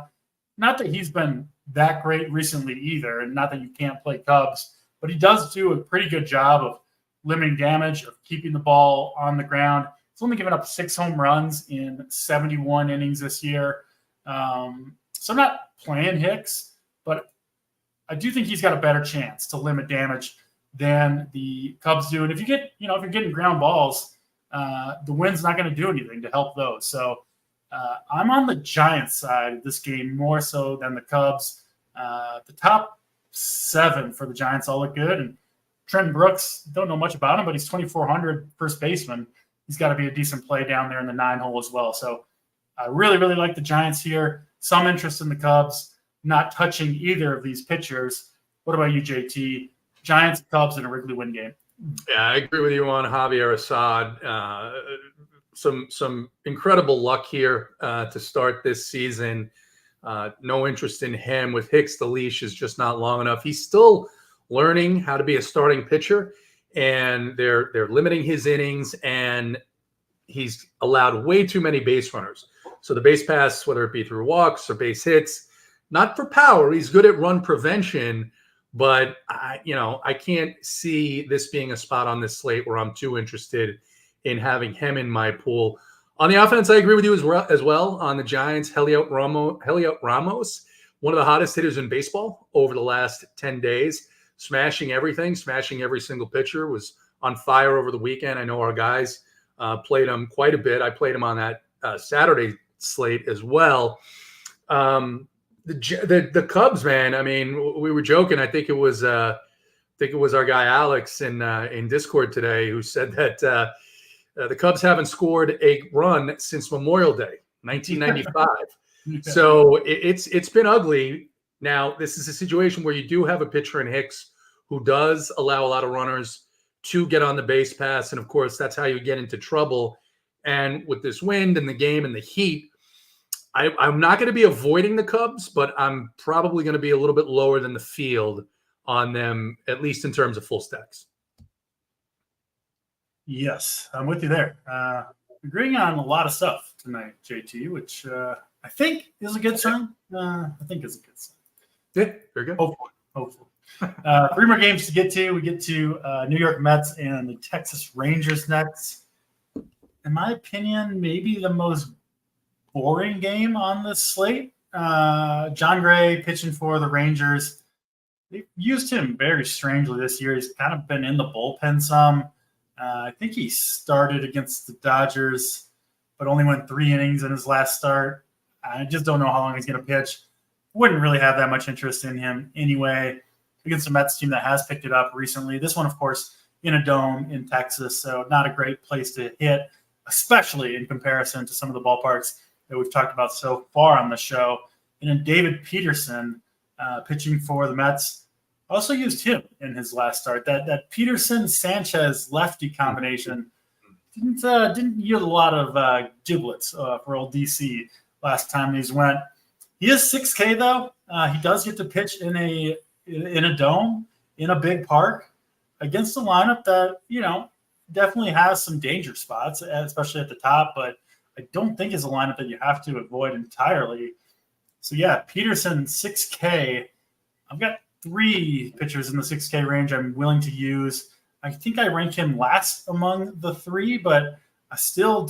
Not that he's been that great recently either, and not that you can't play Cubs, but he does do a pretty good job of limiting damage, of keeping the ball on the ground. He's only given up 6 home runs in 71 innings this year. So I'm not playing Hicks, but I do think he's got a better chance to limit damage than the Cubs do. And if you get, if you're getting ground balls, the wind's not going to do anything to help those. So I'm on the Giants side of this game more so than the Cubs. The top 7 for the Giants all look good. And Trent Brooks, don't know much about him, but he's 2,400 first baseman. He's got to be a decent play down there in the 9 hole as well. So I really, really like the Giants here. Some interest in the Cubs, not touching either of these pitchers. What about you, JT? Giants, Cubs in a Wrigley win game. Yeah, I agree with you on Javier Assad. Some incredible luck here to start this season. No interest in him. With Hicks, the leash is just not long enough. He's still learning how to be a starting pitcher, and they're limiting his innings, and he's allowed way too many base runners. So the base pass, whether it be through walks or base hits, not for power. He's good at run prevention, but I can't see this being a spot on this slate where I'm too interested in having him in my pool. On the offense, I agree with you as well. On the Giants, Heliot Ramos, one of the hottest hitters in baseball over the last 10 days, smashing everything, smashing every single pitcher, was on fire over the weekend. I know our guys played him quite a bit. I played him on that Saturday slate as well. The Cubs, man. I mean, we were joking. I think it was our guy Alex in Discord today who said that the Cubs haven't scored a run since Memorial Day, 1995. So it's been ugly. Now, this is a situation where you do have a pitcher in Hicks who does allow a lot of runners to get on the base pass, and of course, that's how you get into trouble. And with this wind and the game and the heat, I'm not going to be avoiding the Cubs, but I'm probably going to be a little bit lower than the field on them, at least in terms of full stacks. Yes, I'm with you there. Agreeing on a lot of stuff tonight, JT, which I think is a good sign. I think is a good sign. Yeah, very good. Hopefully. 3 more games to get to. We get to New York Mets and the Texas Rangers next. In my opinion, maybe the most boring game on this slate. John Gray pitching for the Rangers. They've used him very strangely this year. He's kind of been in the bullpen some. I think he started against the Dodgers, but only went 3 innings in his last start. I just don't know how long he's going to pitch. Wouldn't really have that much interest in him anyway against a Mets team that has picked it up recently. This one, of course, in a dome in Texas, so not a great place to hit, especially in comparison to some of the ballparks that we've talked about so far on the show. And then David Peterson pitching for the Mets. Also used him in his last start. That Peterson-Sanchez lefty combination didn't yield a lot of giblets for old DC last time these went. He is 6K though. He does get to pitch in a dome in a big park against a lineup that definitely has some danger spots, especially at the top. But I don't think is a lineup that you have to avoid entirely. So yeah, Peterson 6K. I've got 3 pitchers in the 6K range I'm willing to use. I think I rank him last among the 3, but I still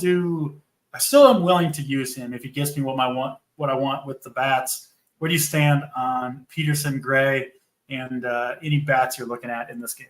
am willing to use him if he gives me what I want with the bats. Where do you stand on Peterson, Gray, and any bats you're looking at in this game?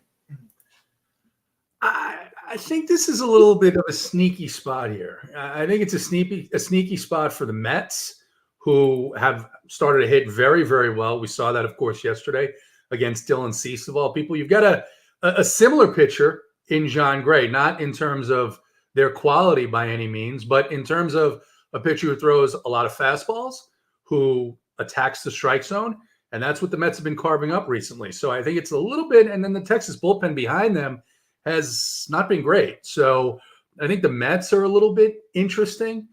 I think this is a little bit of a sneaky spot here. I think it's a sneaky spot for the Mets, who have started to hit very, very well. We saw that, of course, yesterday against Dylan Cease, of all people. You've got a similar pitcher in John Gray, not in terms of their quality by any means, but in terms of a pitcher who throws a lot of fastballs, who attacks the strike zone, and that's what the Mets have been carving up recently. So I think it's a little bit, and then the Texas bullpen behind them has not been great. So I think the Mets are a little bit interesting.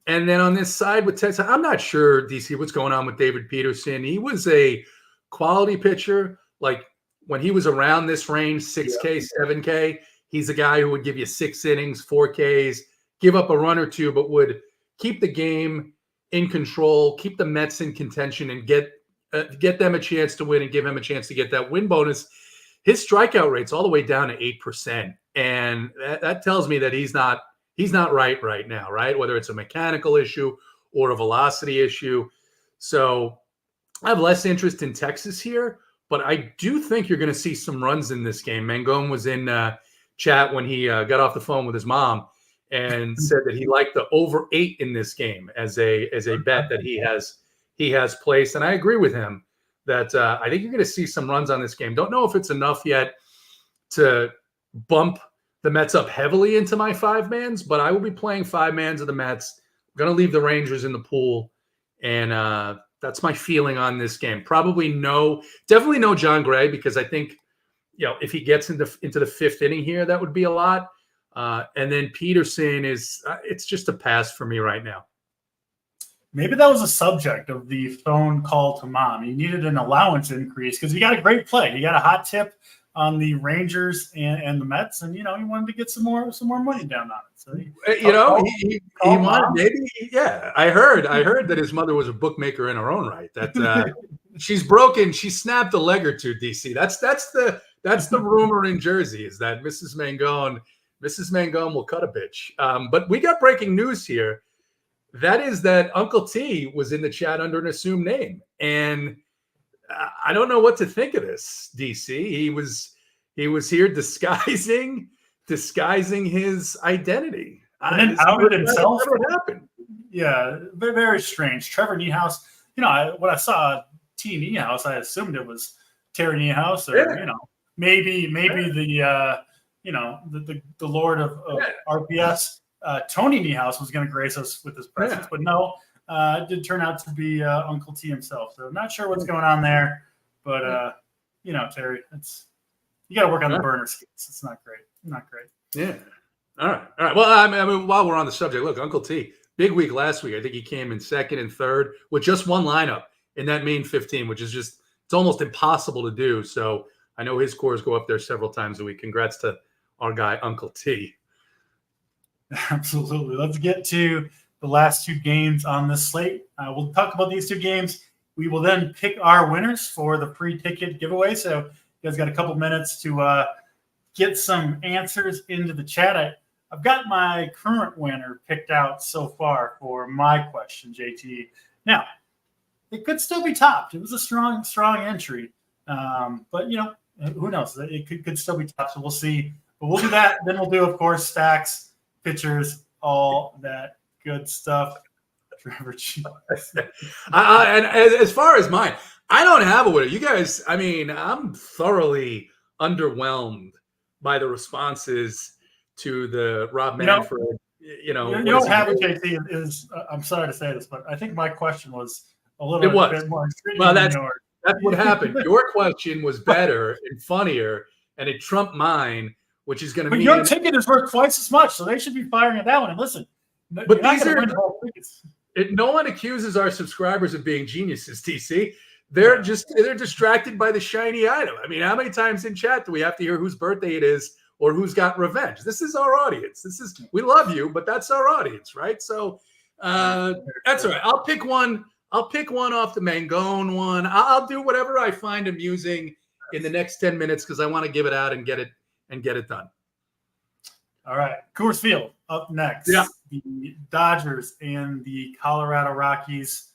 And then on this side with Texas, I'm not sure, DC, what's going on with David Peterson. He was a quality pitcher. Like when he was around this range, 6K, 7K, he's a guy who would give you 6 innings, 4 Ks, give up a run or 2, but would keep the game in control, keep the Mets in contention, and get them a chance to win and give him a chance to get that win bonus. His strikeout rate's all the way down to 8%. And that tells me that he's not right now, right? Whether it's a mechanical issue or a velocity issue. So I have less interest in Texas here, but I do think you're going to see some runs in this game. Mangone was in chat when he got off the phone with his mom and said that he liked the over 8 in this game as a bet that he has placed. And I agree with him that I think you're going to see some runs on this game. Don't know if it's enough yet to bump the Mets up heavily into my 5-mans, but I will be playing 5-mans of the Mets. I'm going to leave the Rangers in the pool, and that's my feeling on this game. Definitely no John Gray, because I think, if he gets into the 5th inning here, that would be a lot. And then Peterson it's just a pass for me right now. Maybe that was a subject of the phone call to mom. You needed an allowance increase because you got a great play. You got a hot tip on the Rangers and the Mets, and he wanted to get some more money down on it. So he wanted maybe. Yeah, I heard that his mother was a bookmaker in her own right. That she's broken. She snapped a leg or two. DC. That's the rumor in Jersey, is that Mrs. Mangone will cut a bitch. But we got breaking news here. That is that Uncle T was in the chat under an assumed name, and I don't know what to think of this, DC. He was here disguising his identity. And then outed himself. What happened? Yeah, very, very strange. Trevor Niehaus. When I saw T. Niehaus, I assumed it was Terry Niehaus, or maybe the the Lord of RPS. Tony Niehaus was going to grace us with his presence, but no, it did turn out to be Uncle T himself. So not sure what's going on there, but Terry, you got to work on the burner skills. It's not great. Yeah. All right. Well, I mean, while we're on the subject, look, Uncle T, big week last week. I think he came in 2nd and 3rd with just one lineup in that main 15, which is it's almost impossible to do. So I know his scores go up there several times a week. Congrats to our guy, Uncle T. Absolutely. Let's get to the last 2 games on this slate. We'll talk about these 2 games. We will then pick our winners for the free ticket giveaway. So you guys got a couple minutes to get some answers into the chat. I've got my current winner picked out so far for my question, JT. Now, it could still be topped. It was a strong entry. But, who knows? It could still be topped, so we'll see. But we'll do that. Then we'll do, of course, stacks, pitchers, all that good stuff. Trevor and as far as mine, I don't have a winner. You guys, I'm thoroughly underwhelmed by the responses to the Rob Manfred. You don't have it, JT. Is I'm sorry to say this, but I think my question was a little bit more extreme. Well, that's what happened. Your question was better and funnier, and it trumped mine, which is going to be. But your ticket is worth twice as much, so they should be firing at that one. And listen, but these are. No one accuses our subscribers of being geniuses, TC. They're distracted by the shiny item. I mean, how many times in chat do we have to hear whose birthday it is or who's got revenge. This is our audience. We love you, but that's our audience, right? So that's all right. I'll pick one off the Mangone one. I'll do whatever I find amusing in the next 10 minutes because I want to give it out and get it done. All right. Coors Field up next. Yeah. The Dodgers and the Colorado Rockies.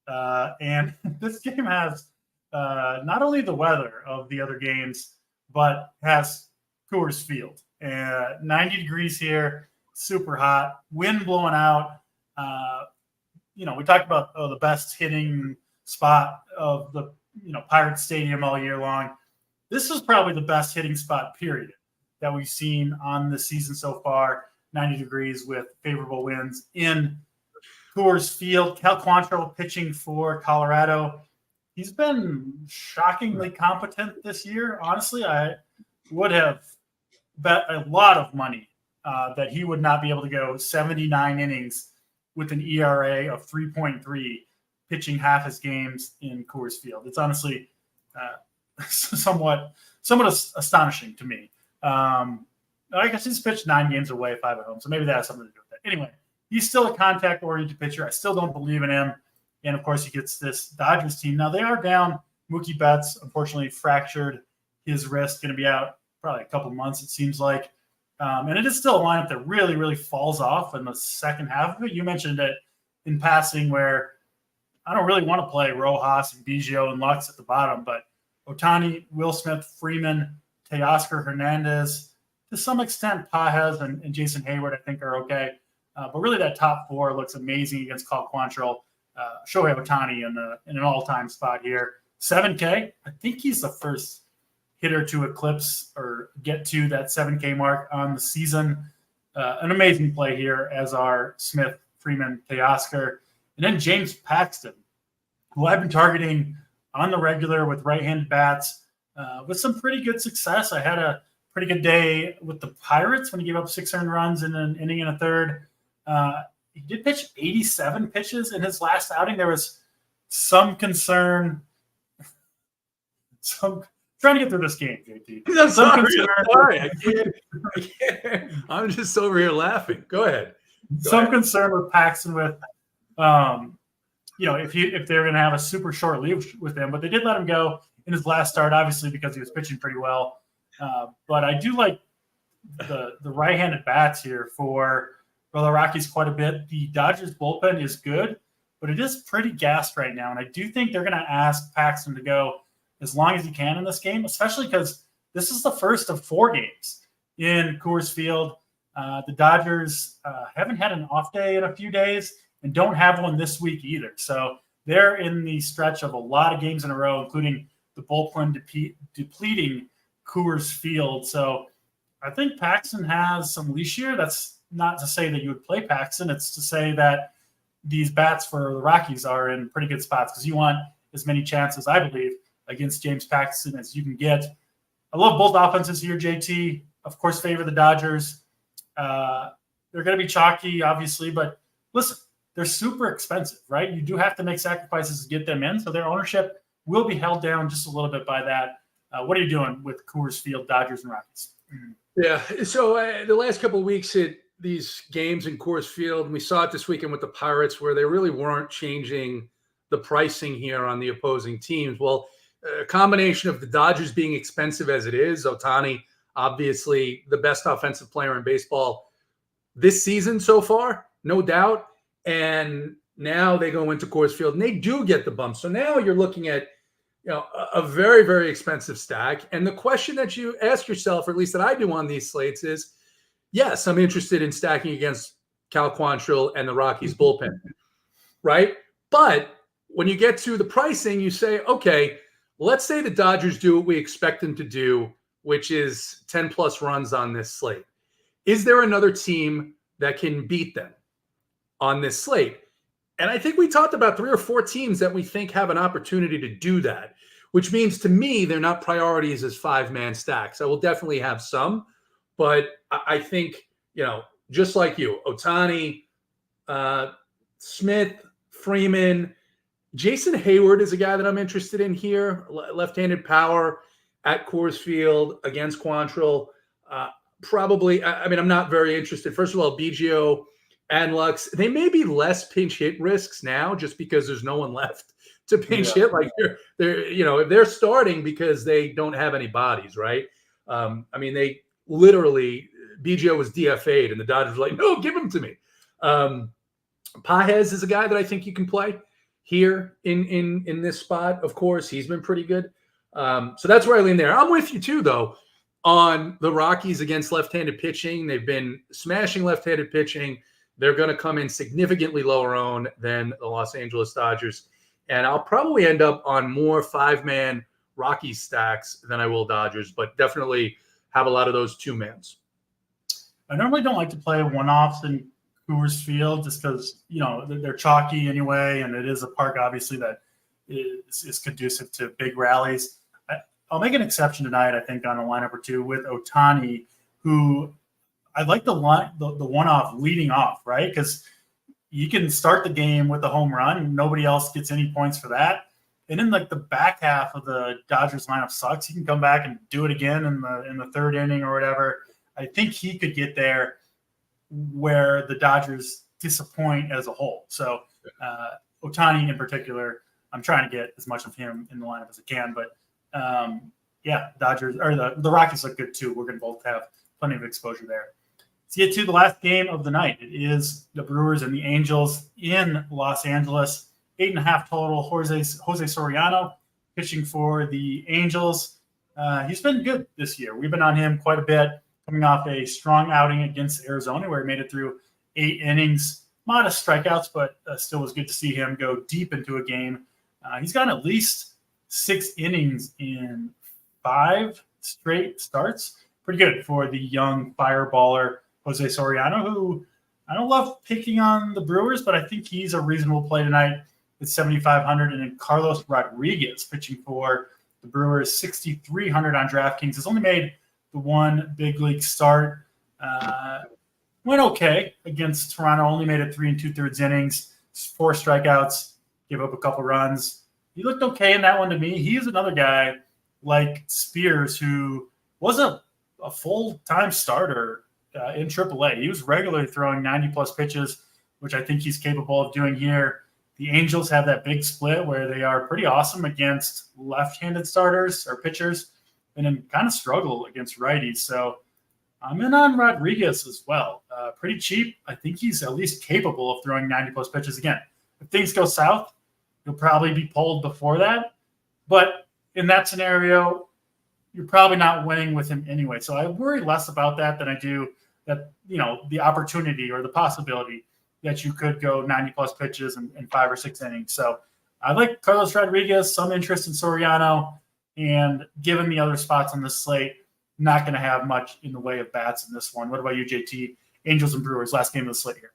And this game has not only the weather of the other games, but has Coors Field. 90 degrees here, super hot, wind blowing out. We talked about the best hitting spot of the Pirates Stadium all year long. This is probably the best hitting spot, period, that we've seen on the season so far. 90 degrees with favorable winds in Coors Field. Cal Quantrill pitching for Colorado. He's been shockingly competent this year. Honestly, I would have bet a lot of money that he would not be able to go 79 innings with an ERA of 3.3, pitching half his games in Coors Field. It's honestly somewhat astonishing to me. I guess he's pitched 9 games away, 5 at home, so maybe that has something to do with it. Anyway, he's still a contact-oriented pitcher. I still don't believe in him. And, of course, he gets this Dodgers team. Now, they are down. Mookie Betts, unfortunately, fractured his wrist, going to be out probably a couple months, it seems like. And it is still a lineup that really, really falls off in the second half of it. You mentioned it in passing where I don't really want to play Rojas and Biggio and Lux at the bottom, but Ohtani, Will Smith, Freeman, Teoscar Hernandez, to some extent, Pajes and Jason Hayward, I think, are okay. But really, that top 4 looks amazing against Cal Quantrill. Shohei Ohtani in an all-time spot here. 7K. I think he's the first hitter to eclipse or get to that 7K mark on the season. An amazing play here as our Smith, Freeman, Teoscar. And then James Paxton, who I've been targeting on the regular with right-handed bats with some pretty good success. I had a pretty good day with the Pirates when he gave up 6 earned runs in an inning and a third. He did pitch 87 pitches in his last outing. There was some concern. Trying to get through this game, JT. Sorry. I can't. I'm just over here laughing. Go ahead. Some concern with Paxton with, if they're going to have a super short leash with him. But they did let him go in his last start, obviously, because he was pitching pretty well. But I do like the right-handed bats here for the Rockies quite a bit. The Dodgers bullpen is good, but it is pretty gassed right now. And I do think they're going to ask Paxton to go as long as he can in this game, especially because this is the first of 4 games in Coors Field. The Dodgers haven't had an off day in a few days and don't have one this week either. So they're in the stretch of a lot of games in a row, including the bullpen depleting Coors Field. So I think Paxton has some leash here. That's not to say that you would play Paxton. It's to say that these bats for the Rockies are in pretty good spots because you want as many chances, I believe, against James Paxton as you can get. I love both offenses here, JT. Of course, favor the Dodgers. They're going to be chalky, obviously, but listen, they're super expensive, right? You do have to make sacrifices to get them in, so their ownership will be held down just a little bit by that. What are you doing with Coors Field, Dodgers, and Rockies? Yeah, so the last couple of weeks at these games in Coors Field, and we saw it this weekend with the Pirates, where they really weren't changing the pricing here on the opposing teams. Well, a combination of the Dodgers being expensive as it is, Ohtani, obviously the best offensive player in baseball this season so far, no doubt. And now they go into Coors Field and they do get the bump. So now you're looking at a very, very expensive stack. And the question that you ask yourself, or at least that I do on these slates, is, yes, I'm interested in stacking against Cal Quantrill and the Rockies bullpen, right? But when you get to the pricing, you say, okay, let's say the Dodgers do what we expect them to do, which is 10-plus runs on this slate. Is there another team that can beat them on this slate? And I think we talked about 3 or 4 teams that we think have an opportunity to do that, which means to me they're not priorities as 5-man stacks. I will definitely have some, but I think, just like you, Ohtani, Smith, Freeman, Jason Hayward is a guy that I'm interested in here. Left-handed power at Coors Field against Quantrill. Probably. I mean, I'm not very interested. First of all, BGO and Lux, they may be less pinch hit risks now just because there's no one left to pinch hit. Like they're if they're starting because they don't have any bodies, right? I mean, they literally BGO was DFA'd and the Dodgers were like, no, give him to me. Pages is a guy that I think you can play here in this spot. Of course, he's been pretty good. So that's where I lean there. I'm with you too, though, on the Rockies against left-handed pitching. They've been smashing left-handed pitching. They're going to come in significantly lower owned than the Los Angeles Dodgers. And I'll probably end up on more 5-man Rockies stacks than I will Dodgers, but definitely have a lot of those 2-mans. I normally don't like to play one-offs in Coors Field just because, they're chalky anyway, and it is a park, obviously, that is conducive to big rallies. I'll make an exception tonight, I think, on a lineup or two with Ohtani, who I like the one-off leading off, right? Because you can start the game with a home run and nobody else gets any points for that. And then the back half of the Dodgers lineup sucks. He can come back and do it again in the third inning or whatever. I think he could get there where the Dodgers disappoint as a whole. So Ohtani in particular, I'm trying to get as much of him in the lineup as I can. But Dodgers or the Rockies look good too. We're going to both have plenty of exposure there. Let's get to the last game of the night. It is the Brewers and the Angels in Los Angeles. 8.5 total. Jose Soriano pitching for the Angels. He's been good this year. We've been on him quite a bit, coming off a strong outing against Arizona where he made it through 8 innings. Modest strikeouts, but still was good to see him go deep into a game. He's gotten at least 6 innings in 5 straight starts. Pretty good for the young fireballer Jose Soriano, who I don't love picking on the Brewers, but I think he's a reasonable play tonight at 7,500. And then Carlos Rodriguez pitching for the Brewers, 6,300 on DraftKings. Has only made the one big league start. Went okay against Toronto. Only made it 3 2/3 innings, 4 strikeouts, gave up a couple runs. He looked okay in that one to me. He's another guy like Spears who wasn't a full-time starter in AAA. He was regularly throwing 90-plus pitches, which I think he's capable of doing here. The Angels have that big split where they are pretty awesome against left-handed starters or pitchers and then kind of struggle against righties. So I'm in on Rodriguez as well. Pretty cheap. I think he's at least capable of throwing 90-plus pitches. Again, if things go south, he'll probably be pulled before that. But in that scenario, you're probably not winning with him anyway. So I worry less about that than I do that, the opportunity or the possibility that you could go 90-plus pitches in 5 or 6 innings. So I like Carlos Rodriguez, some interest in Soriano, and given the other spots on the slate, not going to have much in the way of bats in this one. What about you, JT? Angels and Brewers, last game of the slate here.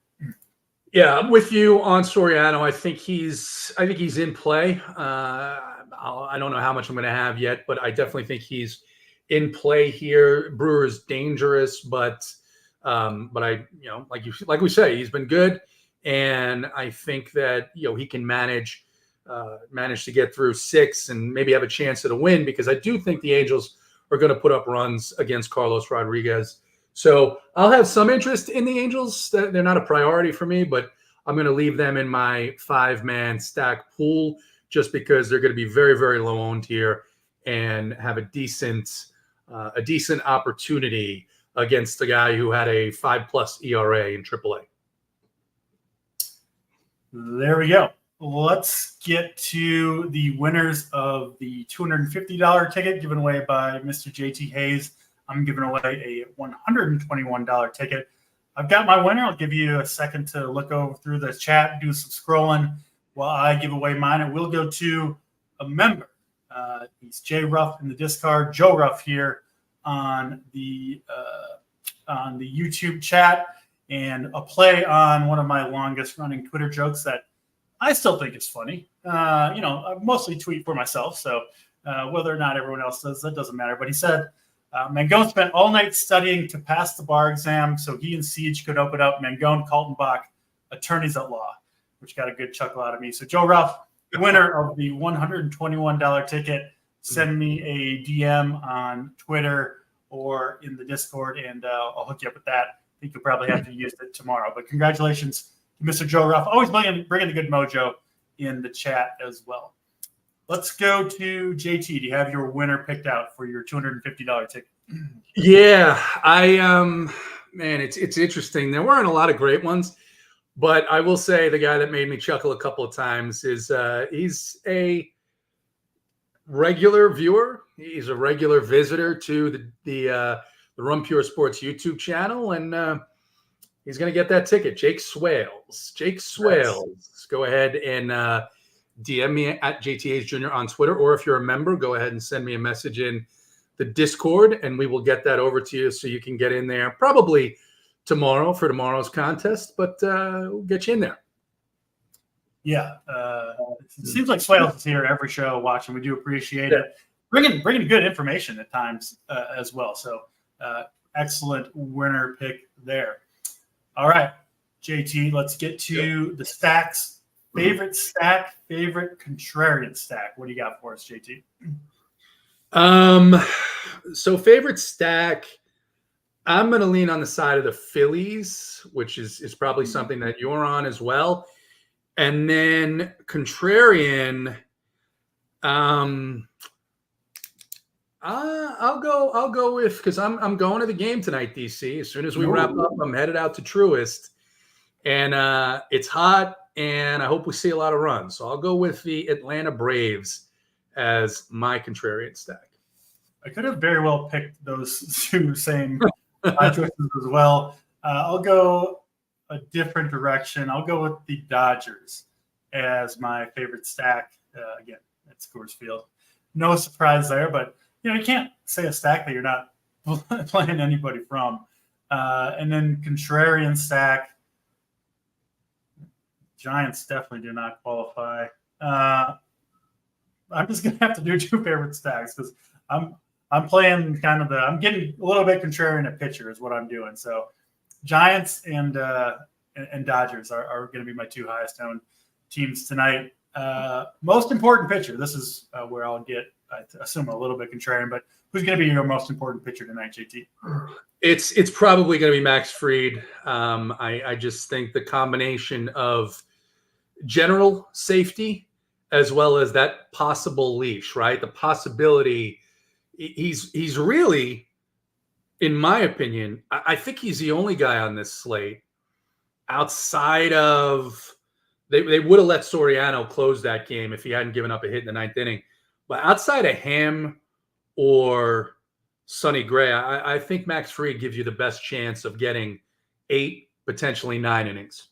Yeah, I'm with you on Soriano. I think he's in play. I don't know how much I'm going to have yet, but I definitely think he's in play here. Brewers dangerous, but I, like we say, he's been good, and I think that he can manage to get through 6 and maybe have a chance at a win, because I do think the Angels are going to put up runs against Carlos Rodriguez. So I'll have some interest in the Angels. They're not a priority for me, but I'm going to leave them in my 5-man stack pool just because they're going to be very, very low owned here and have a decent opportunity against a guy who had a 5+ ERA in AAA. There we go. Let's get to the winners of the $250 ticket given away by Mr. JT Hayes. I'm giving away a $121 ticket. I've got my winner. I'll give you a second to look over through the chat, do some scrolling while I give away mine. It will go to a member. He's Jay Ruff in the Discard, Joe Ruff here on the YouTube chat, and a play on one of my longest running Twitter jokes that I still think is funny. I mostly tweet for myself, so whether or not everyone else does, that doesn't matter. But he said, Mangone spent all night studying to pass the bar exam so he and Siege could open up Mangone Kaltenbach, attorneys at law, which got a good chuckle out of me. So Joe Ruff, winner of the $121 ticket, send me a DM on Twitter or in the Discord, and I'll hook you up with that. I think you'll probably have to use it tomorrow. But congratulations to Mr. Joe Ruff. Always bringing the good mojo in the chat as well. Let's go to JT. Do you have your winner picked out for your $250 ticket? Yeah, man, it's interesting. There weren't a lot of great ones, but I will say the guy that made me chuckle a couple of times is he's a regular viewer. He's a regular visitor to the Run Pure Sports YouTube channel, and he's going to get that ticket. Jake Swales. Jake Swales. Yes. Go ahead and DM me at JTAs Jr. on Twitter, or if you're a member, go ahead and send me a message in the Discord, and we will get that over to you so you can get in there probably tomorrow for tomorrow's contest, but we'll get you in there. Yeah. It seems like Swales is here every show watching. We do appreciate it. Bringing good information at times as well. So excellent winner pick there. All right, JT, let's get to the stacks. Favorite stack, favorite contrarian stack. What do you got for us, JT? So favorite stack, I'm going to lean on the side of the Phillies, which is probably something that you're on as well. And then contrarian, I'll go with, because I'm going to the game tonight, DC. As soon as we wrap up, I'm headed out to Truist, and it's hot, and I hope we see a lot of runs. So I'll go with the Atlanta Braves as my contrarian stack. I could have very well picked those two same choices as well. I'll go a different direction. I'll go with the Dodgers as my favorite stack. Again, at Coors Field. No surprise there, but you can't say a stack that you're not playing anybody from. And then contrarian stack, Giants definitely do not qualify. I'm just gonna have to do two favorite stacks because I'm playing I'm getting a little bit contrarian at pitcher is what I'm doing. So Giants and Dodgers are going to be my two highest owned teams tonight. Most important pitcher. This is where I'll get, I assume, a little bit contrarian, but who's going to be your most important pitcher tonight, JT? It's probably going to be Max Fried. I just think the combination of general safety as well as that possible leash, right? The possibility. He's really, in my opinion, I think he's the only guy on this slate outside of they would have let Soriano close that game if he hadn't given up a hit in the ninth inning. But outside of him or Sonny Gray, I think Max Fried gives you the best chance of getting 8, potentially 9 innings.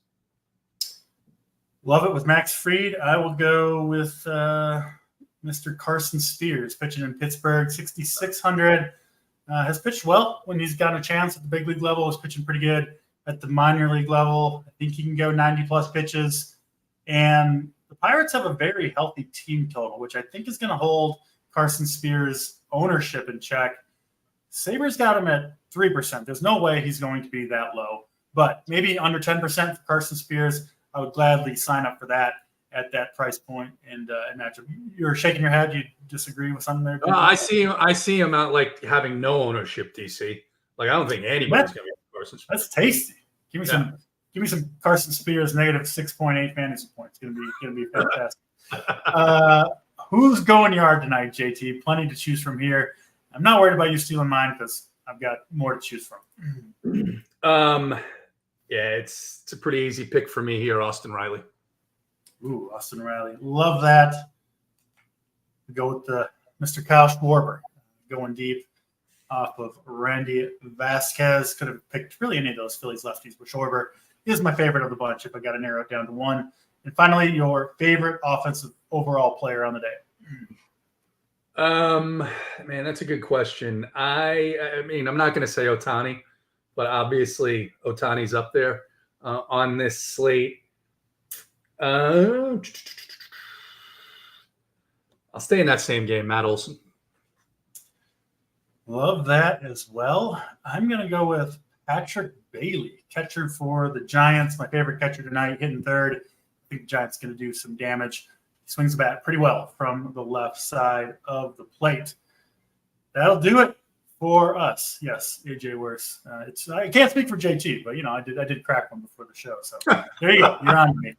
Love it with Max Fried. I will go with Mr. Carson Spears, pitching in Pittsburgh, 6,600. Has pitched well when he's gotten a chance at the big league level. Was pitching pretty good at the minor league level. I think he can go 90-plus pitches. And the Pirates have a very healthy team total, which I think is going to hold Carson Spears' ownership in check. Sabres got him at 3%. There's no way he's going to be that low. But maybe under 10% for Carson Spears. I would gladly sign up for that at that price point and match him. You're shaking your head. You disagree with something there? I see him out like having no ownership, DC. Like I don't think anybody's going to get Carson Spears. That's tasty. Give me some Carson Spears negative 6.8 fantasy points. It's gonna be fantastic. Who's going yard tonight, JT? Plenty to choose from here. I'm not worried about you stealing mine because I've got more to choose from. Yeah, it's a pretty easy pick for me here, Austin Riley. Ooh, Austin Riley. Love that. Go with the Mr. Kyle Schwarber going deep off of Randy Vasquez. Could have picked really any of those Phillies lefties, but Schwarber is my favorite of the bunch if I got to narrow it down to one. And finally, your favorite offensive overall player on the day. Man, that's a good question. I mean, I'm not going to say Ohtani, but obviously Ohtani's up there on this slate. I'll stay in that same game, Matt Olson. Love that as well. I'm going to go with Patrick Bailey, catcher for the Giants. My favorite catcher tonight, hitting third. I think the Giants going to do some damage. He swings the bat pretty well from the left side of the plate. That'll do it for us. Yes, AJ worse. I can't speak for JT, but I did crack one before the show. So there you go. You're on me.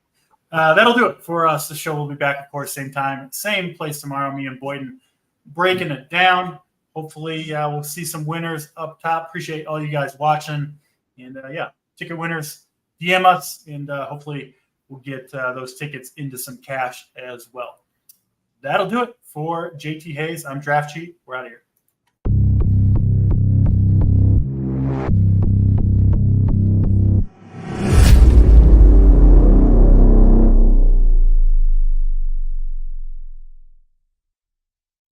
That'll do it for us. The show will be back, of course, same time, same place tomorrow. Me and Boyden breaking it down. Hopefully, we'll see some winners up top. Appreciate all you guys watching. And, ticket winners, DM us, and hopefully we'll get those tickets into some cash as well. That'll do it for JT Hayes. I'm Draft Cheat. We're out of here.